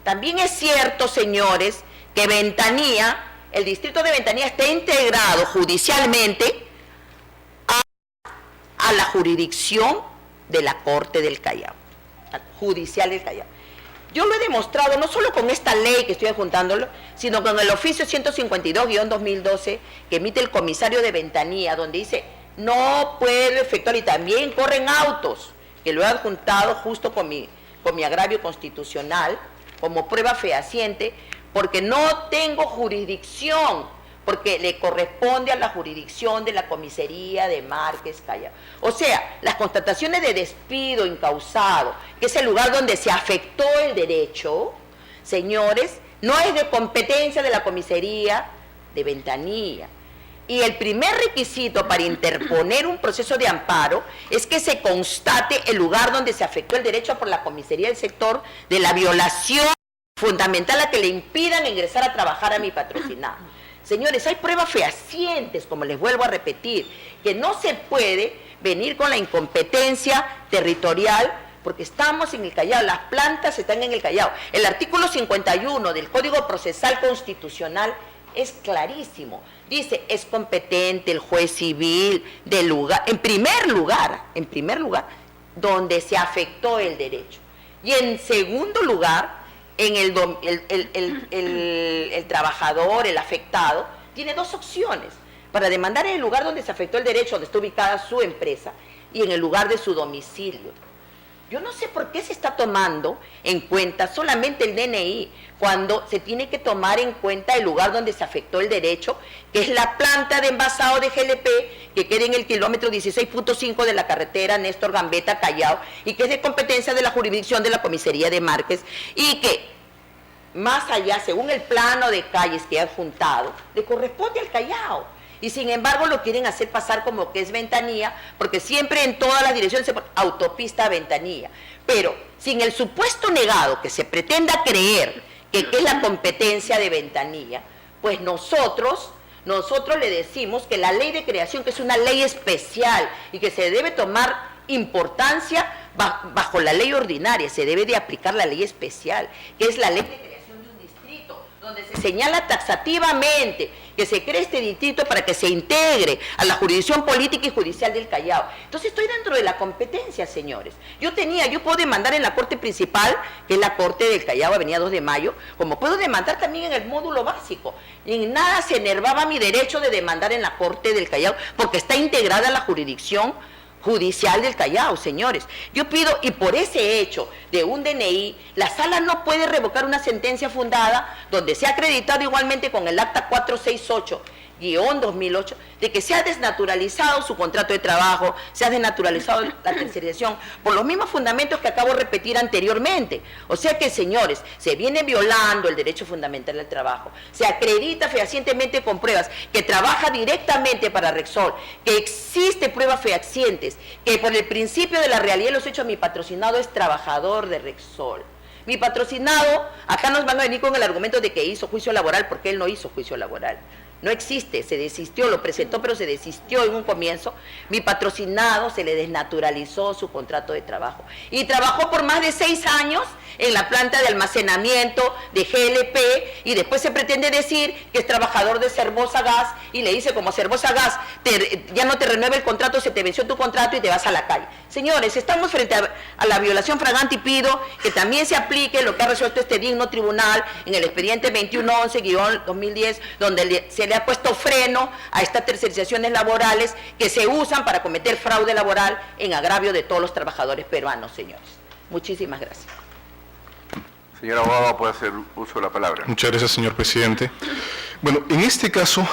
S10: También es cierto, señores, que Ventanilla, el distrito de Ventanilla está integrado judicialmente a la jurisdicción de la Corte del Callao, judicial del Callao. Yo lo he demostrado no solo con esta ley que estoy adjuntándolo, sino con el oficio 152-2012 que emite el comisario de Ventanilla, donde dice no puede efectuar, y también corren autos, que lo he adjuntado justo con mi agravio constitucional como prueba fehaciente, porque no tengo jurisdicción, porque le corresponde a la jurisdicción de la comisaría de Márquez Callao. O sea, las constataciones de despido incausado, que es el lugar donde se afectó el derecho, señores, no es de competencia de la comisaría de Ventanilla. Y el primer requisito para interponer un proceso de amparo es que se constate el lugar donde se afectó el derecho por la comisaría del sector de la violación fundamental a que le impidan ingresar a trabajar a mi patrocinado. Señores, hay pruebas fehacientes, como les vuelvo a repetir, que no se puede venir con la incompetencia territorial, porque estamos en el Callao, las plantas están en el Callao. El artículo 51 del Código Procesal Constitucional es clarísimo. Dice, es competente el juez civil del lugar, en primer lugar, donde se afectó el derecho. Y en segundo lugar, en el trabajador, el afectado, tiene 2 opciones para demandar en el lugar donde se afectó el derecho, donde está ubicada su empresa, y en el lugar de su domicilio. Yo no sé por qué se está tomando en cuenta solamente el DNI, cuando se tiene que tomar en cuenta el lugar donde se afectó el derecho, que es la planta de envasado de GLP, que queda en el kilómetro 16.5 de la carretera Néstor Gambetta Callao, y que es de competencia de la jurisdicción de la comisaría de Márquez, y que más allá, según el plano de calles que ha adjuntado, le corresponde al Callao. Y sin embargo lo quieren hacer pasar como que es Ventanilla, porque siempre en todas las direcciones se pone autopista Ventanilla. Pero sin el supuesto negado que se pretenda creer que es la competencia de Ventanilla, pues nosotros nosotros le decimos que la ley de creación, que es una ley especial y que se debe tomar importancia bajo la ley ordinaria, se debe de aplicar la ley especial, que es la ley de creación de un distrito, donde se señala taxativamente que se cree este distrito para que se integre a la jurisdicción política y judicial del Callao. Entonces estoy dentro de la competencia, señores. Yo puedo demandar en la Corte Principal, que es la Corte del Callao, Avenida 2 de Mayo, como puedo demandar también en el módulo básico. Y en nada se enervaba mi derecho de demandar en la Corte del Callao, porque está integrada a la jurisdicción judicial del Callao, señores. Yo pido, y por ese hecho de un DNI, la sala no puede revocar una sentencia fundada donde se ha acreditado igualmente con el acta 468-2008 de que se ha desnaturalizado su contrato de trabajo, se ha desnaturalizado la tercerización, por los mismos fundamentos que acabo de repetir anteriormente. O sea que, señores, se viene violando el derecho fundamental al trabajo, se acredita fehacientemente con pruebas que trabaja directamente para Rexol, que existe pruebas fehacientes, que por el principio de la realidad de los hechos mi patrocinado es trabajador de Rexol. Mi patrocinado, acá nos van a venir con el argumento de que hizo juicio laboral, porque él no hizo juicio laboral. No existe, se desistió, lo presentó, pero se desistió en un comienzo. Mi patrocinado se le desnaturalizó su contrato de trabajo. Y trabajó por más de 6 años en la planta de almacenamiento de GLP, y después se pretende decir que es trabajador de Cervosa Gas, y le dice, como Cervosa Gas ya no te renueva el contrato, se te venció tu contrato y te vas a la calle. Señores, estamos frente a la violación flagrante y pido que también se aplique lo que ha resuelto este digno tribunal en el expediente 2111-2010, donde se le ha puesto freno a estas tercerizaciones laborales que se usan para cometer fraude laboral en agravio de todos los trabajadores peruanos, señores. Muchísimas gracias.
S3: Señor abogado, puede hacer uso de la palabra.
S11: Muchas gracias, señor presidente. Bueno, en este caso,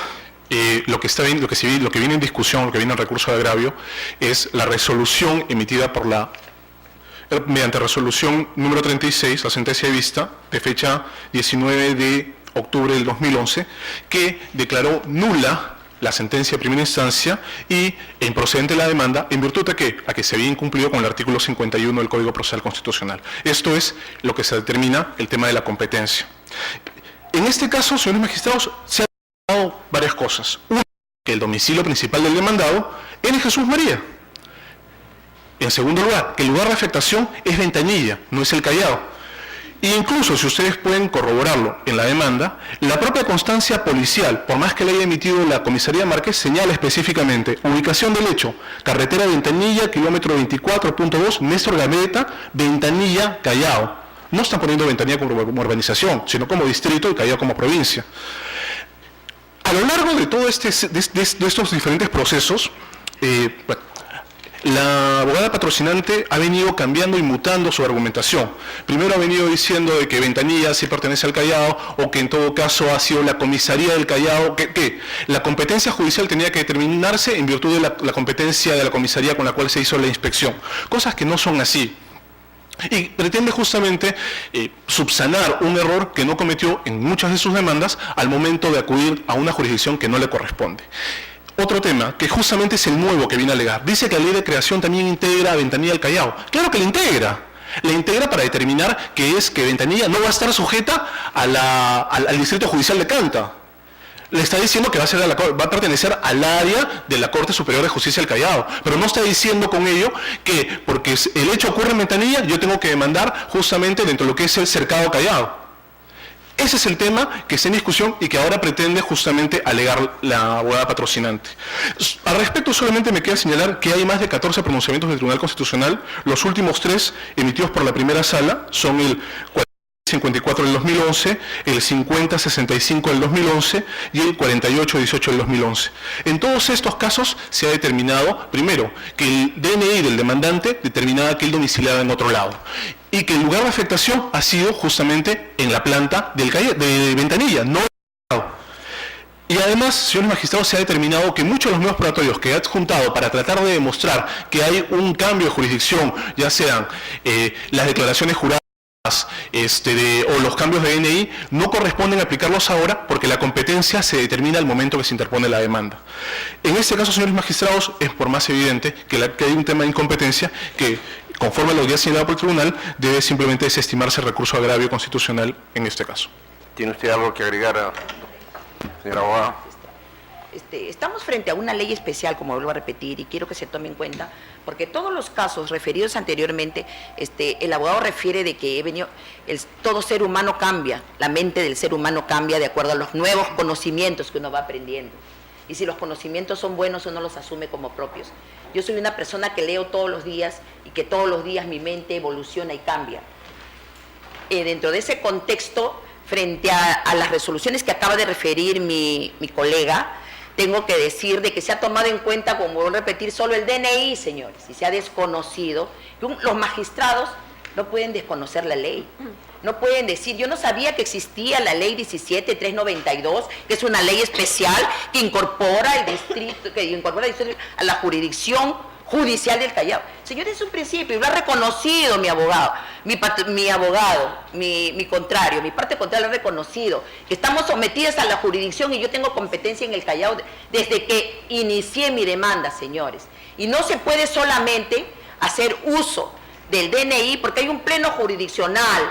S11: lo que viene en discusión, lo que viene en recurso de agravio, es la resolución emitida por mediante resolución número 36, la sentencia de vista, de fecha 19 de octubre del 2011, que declaró nula la sentencia de primera instancia y improcedente la demanda, en virtud de que se había incumplido con el artículo 51 del Código Procesal Constitucional. Esto es lo que se determina el tema de la competencia. En este caso, señores magistrados, se han dado varias cosas. Una, que el domicilio principal del demandado es de Jesús María. En segundo lugar, que el lugar de afectación es Ventanilla, no es el Callao. E incluso, si ustedes pueden corroborarlo en la demanda, la propia constancia policial, por más que la haya emitido la comisaría Márquez, señala específicamente ubicación del hecho, carretera Ventanilla, kilómetro 24.2, Néstor Gambetta, Ventanilla, Callao. No están poniendo Ventanilla como urbanización, sino como distrito y Callao como provincia. A lo largo de todos estos diferentes procesos, la abogada patrocinante ha venido cambiando y mutando su argumentación. Primero ha venido diciendo de que Ventanilla sí pertenece al Callao, o que en todo caso ha sido la comisaría del Callao, que la competencia judicial tenía que determinarse en virtud de la competencia de la comisaría con la cual se hizo la inspección. Cosas que no son así. Y pretende justamente subsanar un error que no cometió en muchas de sus demandas al momento de acudir a una jurisdicción que no le corresponde. Otro tema, que justamente es el nuevo que viene a alegar. Dice que la ley de creación también integra a Ventanilla al Callao. Claro que la integra. La integra para determinar que Ventanilla no va a estar sujeta al Distrito Judicial de Canta. Le está diciendo que va a pertenecer al área de la Corte Superior de Justicia del Callao. Pero no está diciendo con ello que porque el hecho ocurre en Ventanilla, yo tengo que demandar justamente dentro de lo que es el cercado Callao. Ese es el tema que está en discusión y que ahora pretende justamente alegar la abogada patrocinante. Al respecto, solamente me queda señalar que hay más de 14 pronunciamientos del Tribunal Constitucional. Los últimos 3 emitidos por la primera sala son el 54 del 2011, el 5065 del 2011 y el 4818 del 2011. En todos estos casos se ha determinado, primero, que el DNI del demandante determinaba que él domiciliaba en otro lado, y que el lugar de afectación ha sido justamente en la planta de Ventanilla, no en el lado. Y además, señores magistrados, se ha determinado que muchos de los medios probatorios que ha adjuntado para tratar de demostrar que hay un cambio de jurisdicción, ya sean las declaraciones juradas, o los cambios de DNI, no corresponden a aplicarlos ahora porque la competencia se determina al momento que se interpone la demanda. En este caso, señores magistrados, es por más evidente que hay un tema de incompetencia que, conforme a lo ya señalado por el tribunal, debe simplemente desestimarse el recurso de agravio constitucional en este caso.
S3: ¿Tiene usted algo que agregar, señora abogada?
S10: estamos frente a una ley especial, como vuelvo a repetir, y quiero que se tome en cuenta, porque todos los casos referidos anteriormente, el abogado refiere de que todo ser humano cambia, la mente del ser humano cambia de acuerdo a los nuevos conocimientos que uno va aprendiendo. Y si los conocimientos son buenos, uno los asume como propios. Yo soy una persona que leo todos los días y que todos los días mi mente evoluciona y cambia. Dentro de ese contexto, frente a las resoluciones que acaba de referir mi colega, tengo que decir de que se ha tomado en cuenta, como vuelvo a repetir, solo el DNI, señores, y se ha desconocido. Los magistrados no pueden desconocer la ley. No pueden decir, yo no sabía que existía la ley 17392, que es una ley especial que incorpora el distrito, a la jurisdicción judicial del Callao. Señores, es un principio, y lo ha reconocido mi abogado, mi contrario, mi parte contraria lo ha reconocido, que estamos sometidas a la jurisdicción y yo tengo competencia en el Callao desde que inicié mi demanda, señores. Y no se puede solamente hacer uso del DNI, porque hay un pleno jurisdiccional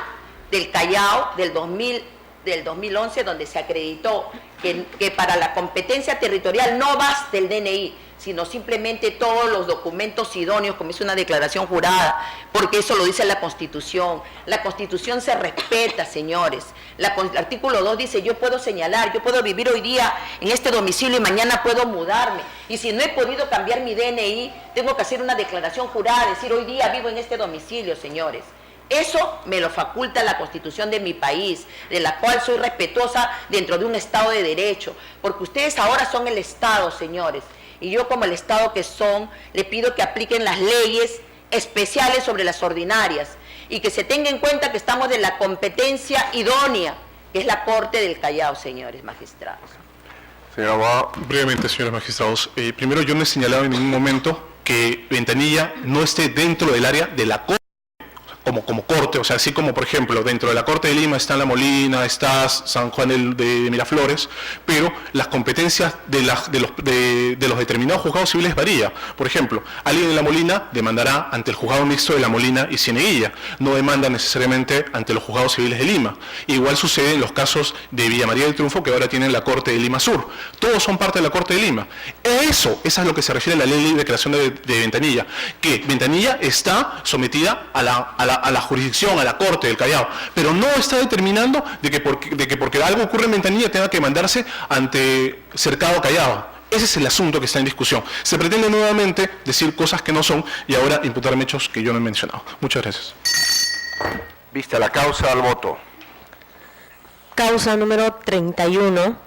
S10: del Callao del 2011, donde se acreditó que para la competencia territorial no basta el DNI, sino simplemente todos los documentos idóneos, como es una declaración jurada, porque eso lo dice la Constitución. La Constitución se respeta, señores. El artículo 2 dice, yo puedo señalar, yo puedo vivir hoy día en este domicilio y mañana puedo mudarme. Y si no he podido cambiar mi DNI, tengo que hacer una declaración jurada, decir, hoy día vivo en este domicilio, señores. Eso me lo faculta la Constitución de mi país, de la cual soy respetuosa dentro de un Estado de Derecho, porque ustedes ahora son el Estado, señores, y yo como el Estado que son, le pido que apliquen las leyes especiales sobre las ordinarias y que se tenga en cuenta que estamos de la competencia idónea, que es la Corte del Callao, señores magistrados.
S3: Señor abogado.
S11: Brevemente, señores magistrados. Primero, yo no he señalado en ningún momento que Ventanilla no esté dentro del área de la Corte. Como corte, o sea, así como por ejemplo dentro de la Corte de Lima está La Molina, está San Juan de Miraflores, pero las competencias de los determinados juzgados civiles varía. Por ejemplo, alguien en La Molina demandará ante el juzgado mixto de La Molina y Cieneguilla, no demanda necesariamente ante los juzgados civiles de Lima. Igual sucede en los casos de Villa María del Triunfo, que ahora tienen la Corte de Lima Sur. Todos son parte de la Corte de Lima. Esa es a lo que se refiere la ley de creación de Ventanilla, que Ventanilla está sometida a la jurisdicción, a la Corte del Callao, pero no está determinando de que porque algo ocurre en Ventanilla tenga que mandarse ante Cercado Callao. Ese es el asunto que está en discusión. Se pretende nuevamente decir cosas que no son y ahora imputarme hechos que yo no he mencionado. Muchas gracias.
S3: Vista la causa, al voto.
S4: Causa número 31,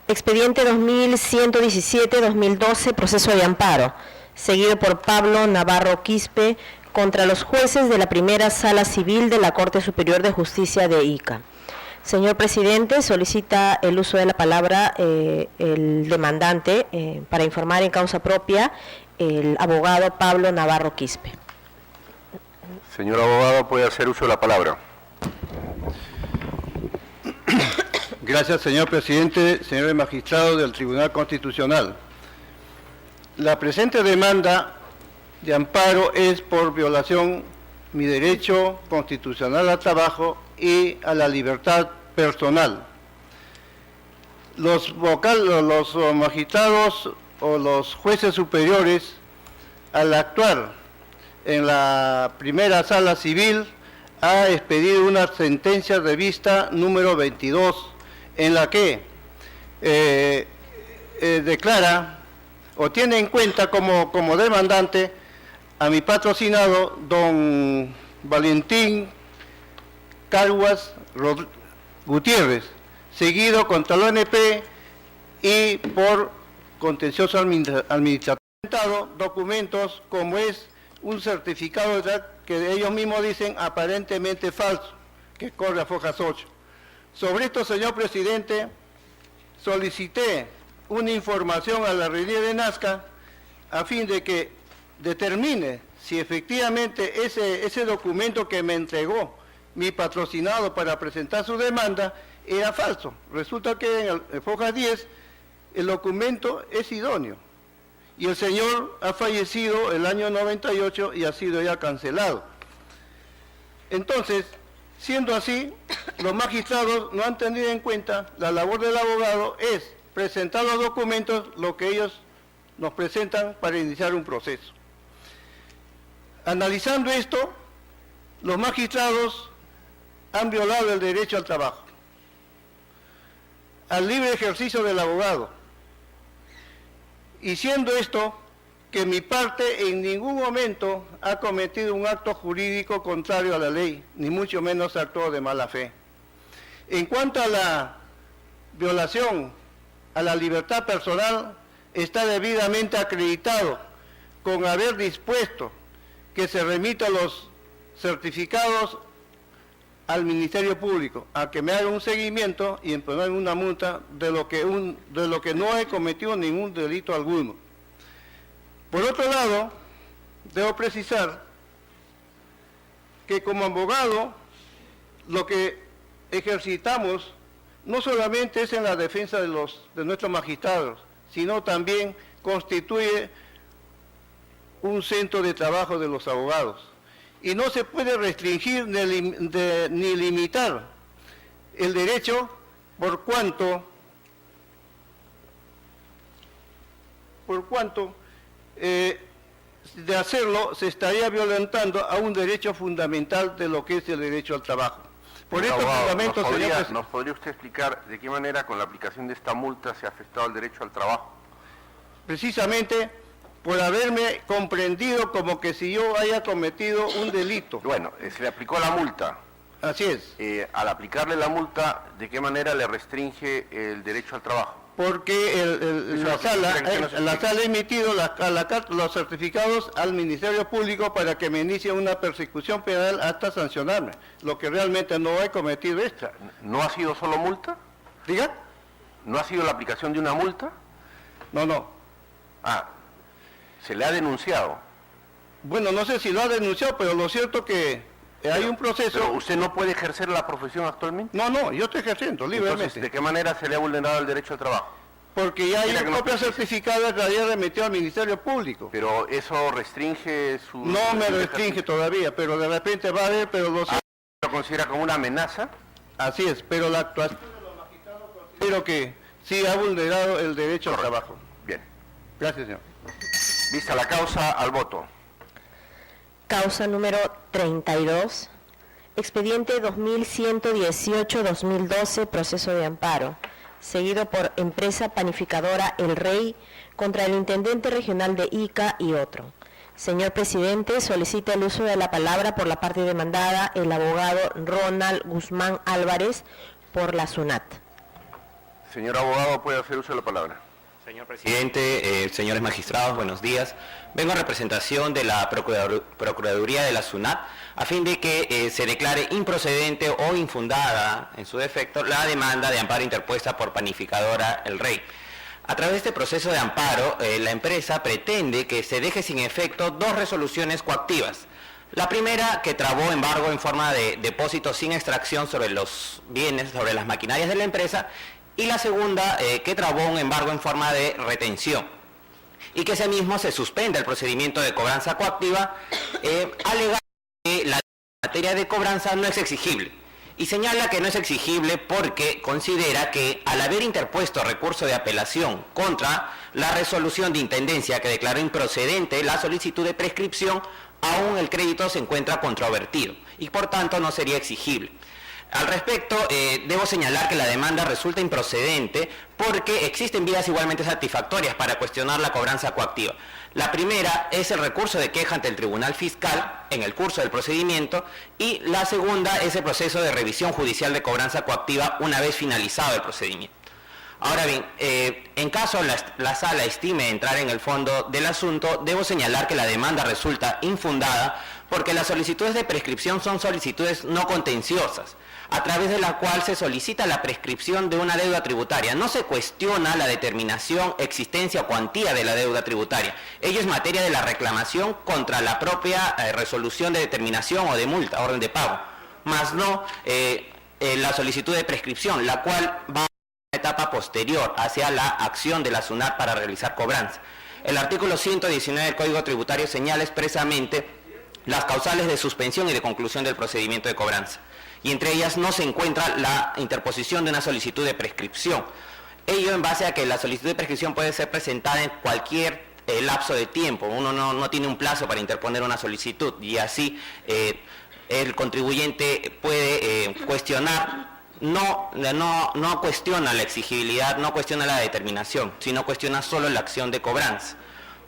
S4: expediente 2117-2012, proceso de amparo, seguido por Pablo Navarro Quispe, contra los jueces de la Primera Sala Civil de la Corte Superior de Justicia de Ica. Señor presidente, solicita el uso de la palabra el demandante para informar en causa propia el abogado Pablo Navarro Quispe.
S3: Señor abogado, puede hacer uso de la palabra.
S6: Gracias, señor presidente, señores magistrados del Tribunal Constitucional. La presente demanda de amparo es por violación mi derecho constitucional al trabajo y a la libertad personal. Los magistrados o los jueces superiores, al actuar en la Primera Sala Civil, ha expedido una sentencia de vista número 22, en la que declara o tiene en cuenta como demandante a mi patrocinado, don Valentín Caguas Gutiérrez, seguido contra la ONP y por contencioso administrativo, documentos como es un certificado de edad que ellos mismos dicen aparentemente falso, que corre a fojas 8. Sobre esto, señor presidente, solicité una información a la reina de Nazca a fin de que determine si efectivamente ese documento que me entregó mi patrocinado para presentar su demanda era falso. Resulta que en foja 10 el documento es idóneo y el señor ha fallecido el año 98 y ha sido ya cancelado. Entonces, siendo así, los magistrados no han tenido en cuenta la labor del abogado es
S13: presentar los documentos, lo que ellos nos presentan para iniciar un proceso. Analizando esto, los magistrados han violado el derecho al trabajo, al libre ejercicio del abogado, y siendo esto que mi parte en ningún momento ha cometido un acto jurídico contrario a la ley, ni mucho menos actuó de mala fe. En cuanto a la violación a la libertad personal, está debidamente acreditado con haber dispuesto que se remitan los certificados al Ministerio Público, a que me haga un seguimiento y imponerme una multa de lo que no he cometido ningún delito alguno. Por otro lado, debo precisar que como abogado lo que ejercitamos no solamente es en la defensa de nuestros magistrados, sino también constituye un centro de trabajo de los abogados. Y no se puede restringir ni limitar el derecho por cuanto de hacerlo se estaría violentando a un derecho fundamental de lo que es el derecho al trabajo. Por estos fundamentos,
S3: ¿nos podría usted explicar de qué manera con la aplicación de esta multa se ha afectado el derecho al trabajo?
S13: Precisamente por haberme comprendido como que si yo haya cometido un delito.
S3: Bueno, se le aplicó la multa.
S13: Así es.
S3: Al aplicarle la multa, ¿de qué manera le restringe el derecho al trabajo?
S13: Porque la sala ha emitido los certificados al Ministerio Público para que me inicie una persecución penal hasta sancionarme, lo que realmente no he cometido esto.
S3: ¿No ha sido solo multa?
S13: ¿Diga?
S3: ¿No ha sido la aplicación de una multa?
S13: No.
S3: ¿Se le ha denunciado?
S13: Bueno, no sé si lo ha denunciado, pero lo cierto que hay un proceso...
S3: ¿Pero usted no puede ejercer la profesión actualmente?
S13: No, yo estoy ejerciendo libremente.
S3: Entonces, ¿de qué manera se le ha vulnerado el derecho al trabajo?
S13: Porque ya hay una copia certificada que había remitido al Ministerio Público.
S3: ¿Pero eso restringe su...?
S13: No me restringe todavía, pero de repente va a haber, pero
S3: ¿Lo considera como una amenaza?
S13: Así es, pero la actuación de los magistrados considero que sí ha vulnerado el derecho al trabajo.
S3: Bien.
S13: Gracias, señor.
S3: Vista la causa, al voto.
S4: Causa número 32, expediente 2118-2012, proceso de amparo, seguido por empresa panificadora El Rey contra el intendente regional de Ica y otro. Señor presidente, solicita el uso de la palabra por la parte demandada, el abogado Ronald Guzmán Álvarez, por la SUNAT.
S3: Señor abogado, puede hacer uso de la palabra.
S14: Señor presidente, señores magistrados, buenos días. Vengo en representación de la Procuraduría de la SUNAT a fin de que se declare improcedente o infundada, en su defecto, la demanda de amparo interpuesta por panificadora El Rey. A través de este proceso de amparo, la empresa pretende que se deje sin efecto dos resoluciones coactivas. La primera, que trabó embargo en forma de depósito sin extracción sobre los bienes, sobre las maquinarias de la empresa, y la segunda, que trabó un embargo en forma de retención, y que ese mismo se suspende el procedimiento de cobranza coactiva, alegando que la materia de cobranza no es exigible, y señala que no es exigible porque considera que al haber interpuesto recurso de apelación contra la resolución de intendencia que declaró improcedente la solicitud de prescripción, aún el crédito se encuentra controvertido, y por tanto no sería exigible. Al respecto, debo señalar que la demanda resulta improcedente porque existen vías igualmente satisfactorias para cuestionar la cobranza coactiva. La primera es el recurso de queja ante el Tribunal Fiscal en el curso del procedimiento, y la segunda es el proceso de revisión judicial de cobranza coactiva una vez finalizado el procedimiento. Ahora bien, en caso la sala estime entrar en el fondo del asunto, debo señalar que la demanda resulta infundada porque las solicitudes de prescripción son solicitudes no contenciosas, a través de la cual se solicita la prescripción de una deuda tributaria. No se cuestiona la determinación, existencia o cuantía de la deuda tributaria. Ello es materia de la reclamación contra la propia resolución de determinación o de multa, orden de pago, más no la solicitud de prescripción, la cual va a una etapa posterior hacia la acción de la SUNAT para realizar cobranza. El artículo 119 del Código Tributario señala expresamente las causales de suspensión y de conclusión del procedimiento de cobranza, y entre ellas no se encuentra la interposición de una solicitud de prescripción. Ello en base a que la solicitud de prescripción puede ser presentada en cualquier lapso de tiempo. Uno no tiene un plazo para interponer una solicitud y así el contribuyente puede cuestionar, no cuestiona la exigibilidad, no cuestiona la determinación, sino cuestiona solo la acción de cobranza.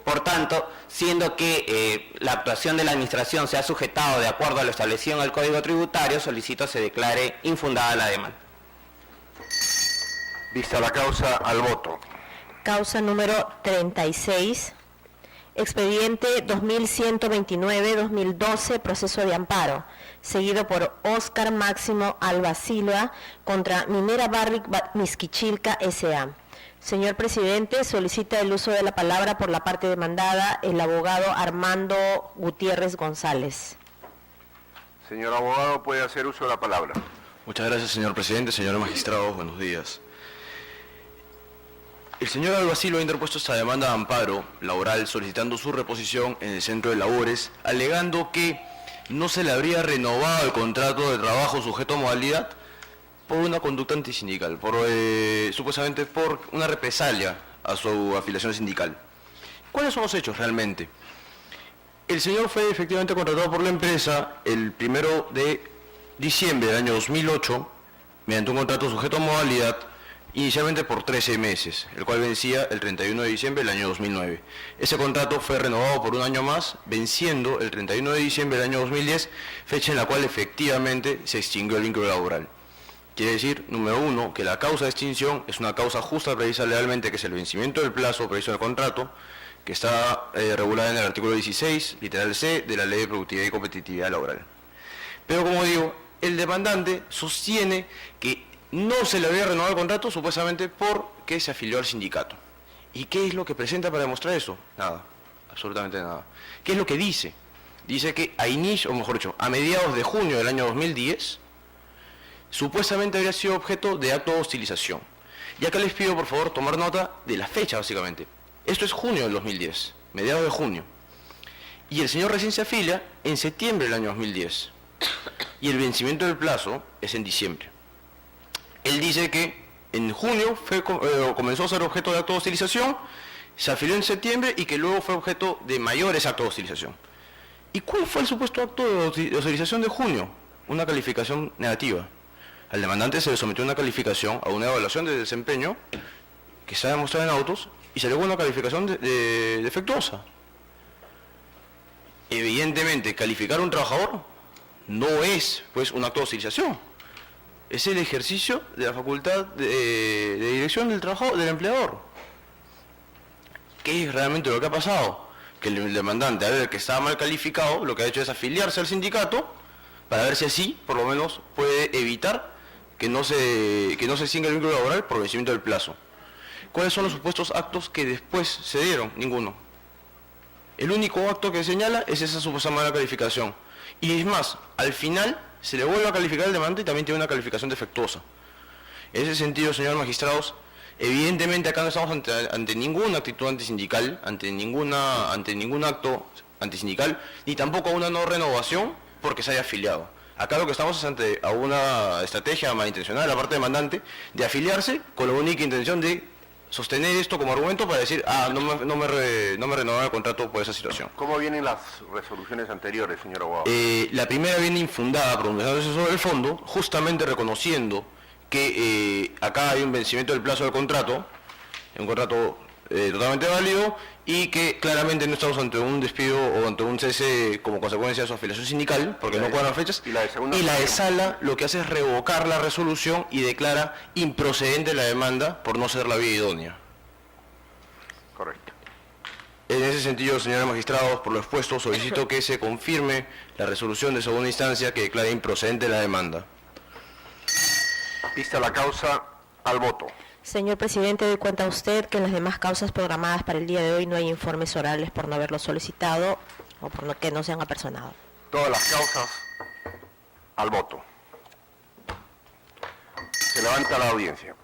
S14: Por tanto, siendo que la actuación de la Administración se ha sujetado de acuerdo a lo establecido en el Código Tributario, solicito se declare infundada la demanda.
S3: Vista la causa, al voto.
S4: Causa número 36, expediente 2129-2012, proceso de amparo, seguido por Óscar Máximo Alba Silva contra Minera Barrick Misquichilca S.A. Señor presidente, solicita el uso de la palabra por la parte demandada el abogado Armando Gutiérrez González.
S3: Señor abogado, puede hacer uso de la palabra.
S15: Muchas gracias, señor presidente. Señores magistrados, buenos días. El señor Alba Silva ha interpuesto esta demanda de amparo laboral solicitando su reposición en el centro de labores, alegando que no se le habría renovado el contrato de trabajo sujeto a modalidad por una conducta antisindical, supuestamente por una represalia a su afiliación sindical. ¿Cuáles son los hechos realmente? El señor fue efectivamente contratado por la empresa el 1 de diciembre del año 2008 mediante un contrato sujeto a modalidad inicialmente por 13 meses, el cual vencía el 31 de diciembre del año 2009. Ese contrato fue renovado por un año más, venciendo el 31 de diciembre del año 2010, fecha en la cual efectivamente se extinguió el vínculo laboral. Quiere decir, número uno, que la causa de extinción es una causa justa prevista legalmente, que es el vencimiento del plazo previsto en el contrato, que está regulada en el artículo 16, literal C, de la Ley de Productividad y Competitividad Laboral. Pero como digo, el demandante sostiene que no se le había renovado el contrato supuestamente porque se afilió al sindicato. ¿Y qué es lo que presenta para demostrar eso? Nada, absolutamente nada. ¿Qué es lo que dice? Dice que a inicio, o mejor dicho, a mediados de junio del año 2010, supuestamente habría sido objeto de acto de hostilización. Y acá les pido, por favor, tomar nota de la fecha, básicamente. Esto es junio del 2010, mediados de junio. Y el señor recién se afilia en septiembre del año 2010. Y el vencimiento del plazo es en diciembre. Él dice que en junio comenzó a ser objeto de acto de hostilización, se afilió en septiembre y que luego fue objeto de mayores actos de hostilización. ¿Y cuál fue el supuesto acto de hostilización de junio? Una calificación negativa. Al demandante se le sometió una calificación a una evaluación de desempeño que se ha demostrado en autos y salió con una calificación defectuosa. Evidentemente, calificar a un trabajador no es pues un acto de hostilización. Es el ejercicio de la facultad de dirección del trabajador, del empleador. ¿Qué es realmente lo que ha pasado? Que el demandante, a ver, que estaba mal calificado, lo que ha hecho es afiliarse al sindicato para ver si así, por lo menos, puede evitar que no se extinga el vínculo laboral por vencimiento del plazo. ¿Cuáles son los supuestos actos que después se dieron? Ninguno. El único acto que señala es esa supuesta mala calificación. Y es más, al final se le vuelve a calificar al demandante y también tiene una calificación defectuosa. En ese sentido, señores magistrados, evidentemente acá no estamos ante ninguna actitud antisindical, ante ningún acto antisindical, ni tampoco una no renovación porque se haya afiliado. Acá lo que estamos es ante a una estrategia malintencionada de la parte demandante de afiliarse con la única intención de sostener esto como argumento para decir, no me renovaron el contrato por esa situación.
S3: ¿Cómo vienen las resoluciones anteriores, señor abogado?
S15: La primera viene infundada, pronunciándose sobre el fondo, justamente reconociendo que acá hay un vencimiento del plazo del contrato, un contrato totalmente válido, y que claramente no estamos ante un despido o ante un cese como consecuencia de su afiliación sindical, porque no cuadran fechas, y la de sala lo que hace es revocar la resolución y declara improcedente la demanda por no ser la vía idónea.
S3: Correcto.
S15: En ese sentido, señores magistrados, por lo expuesto, solicito que se confirme la resolución de segunda instancia que declara improcedente la demanda.
S3: Vista la causa, al voto.
S4: Señor presidente, doy cuenta a usted que en las demás causas programadas para el día de hoy no hay informes orales por no haberlos solicitado o por lo que no se han apersonado.
S3: Todas las causas, al voto. Se levanta la audiencia.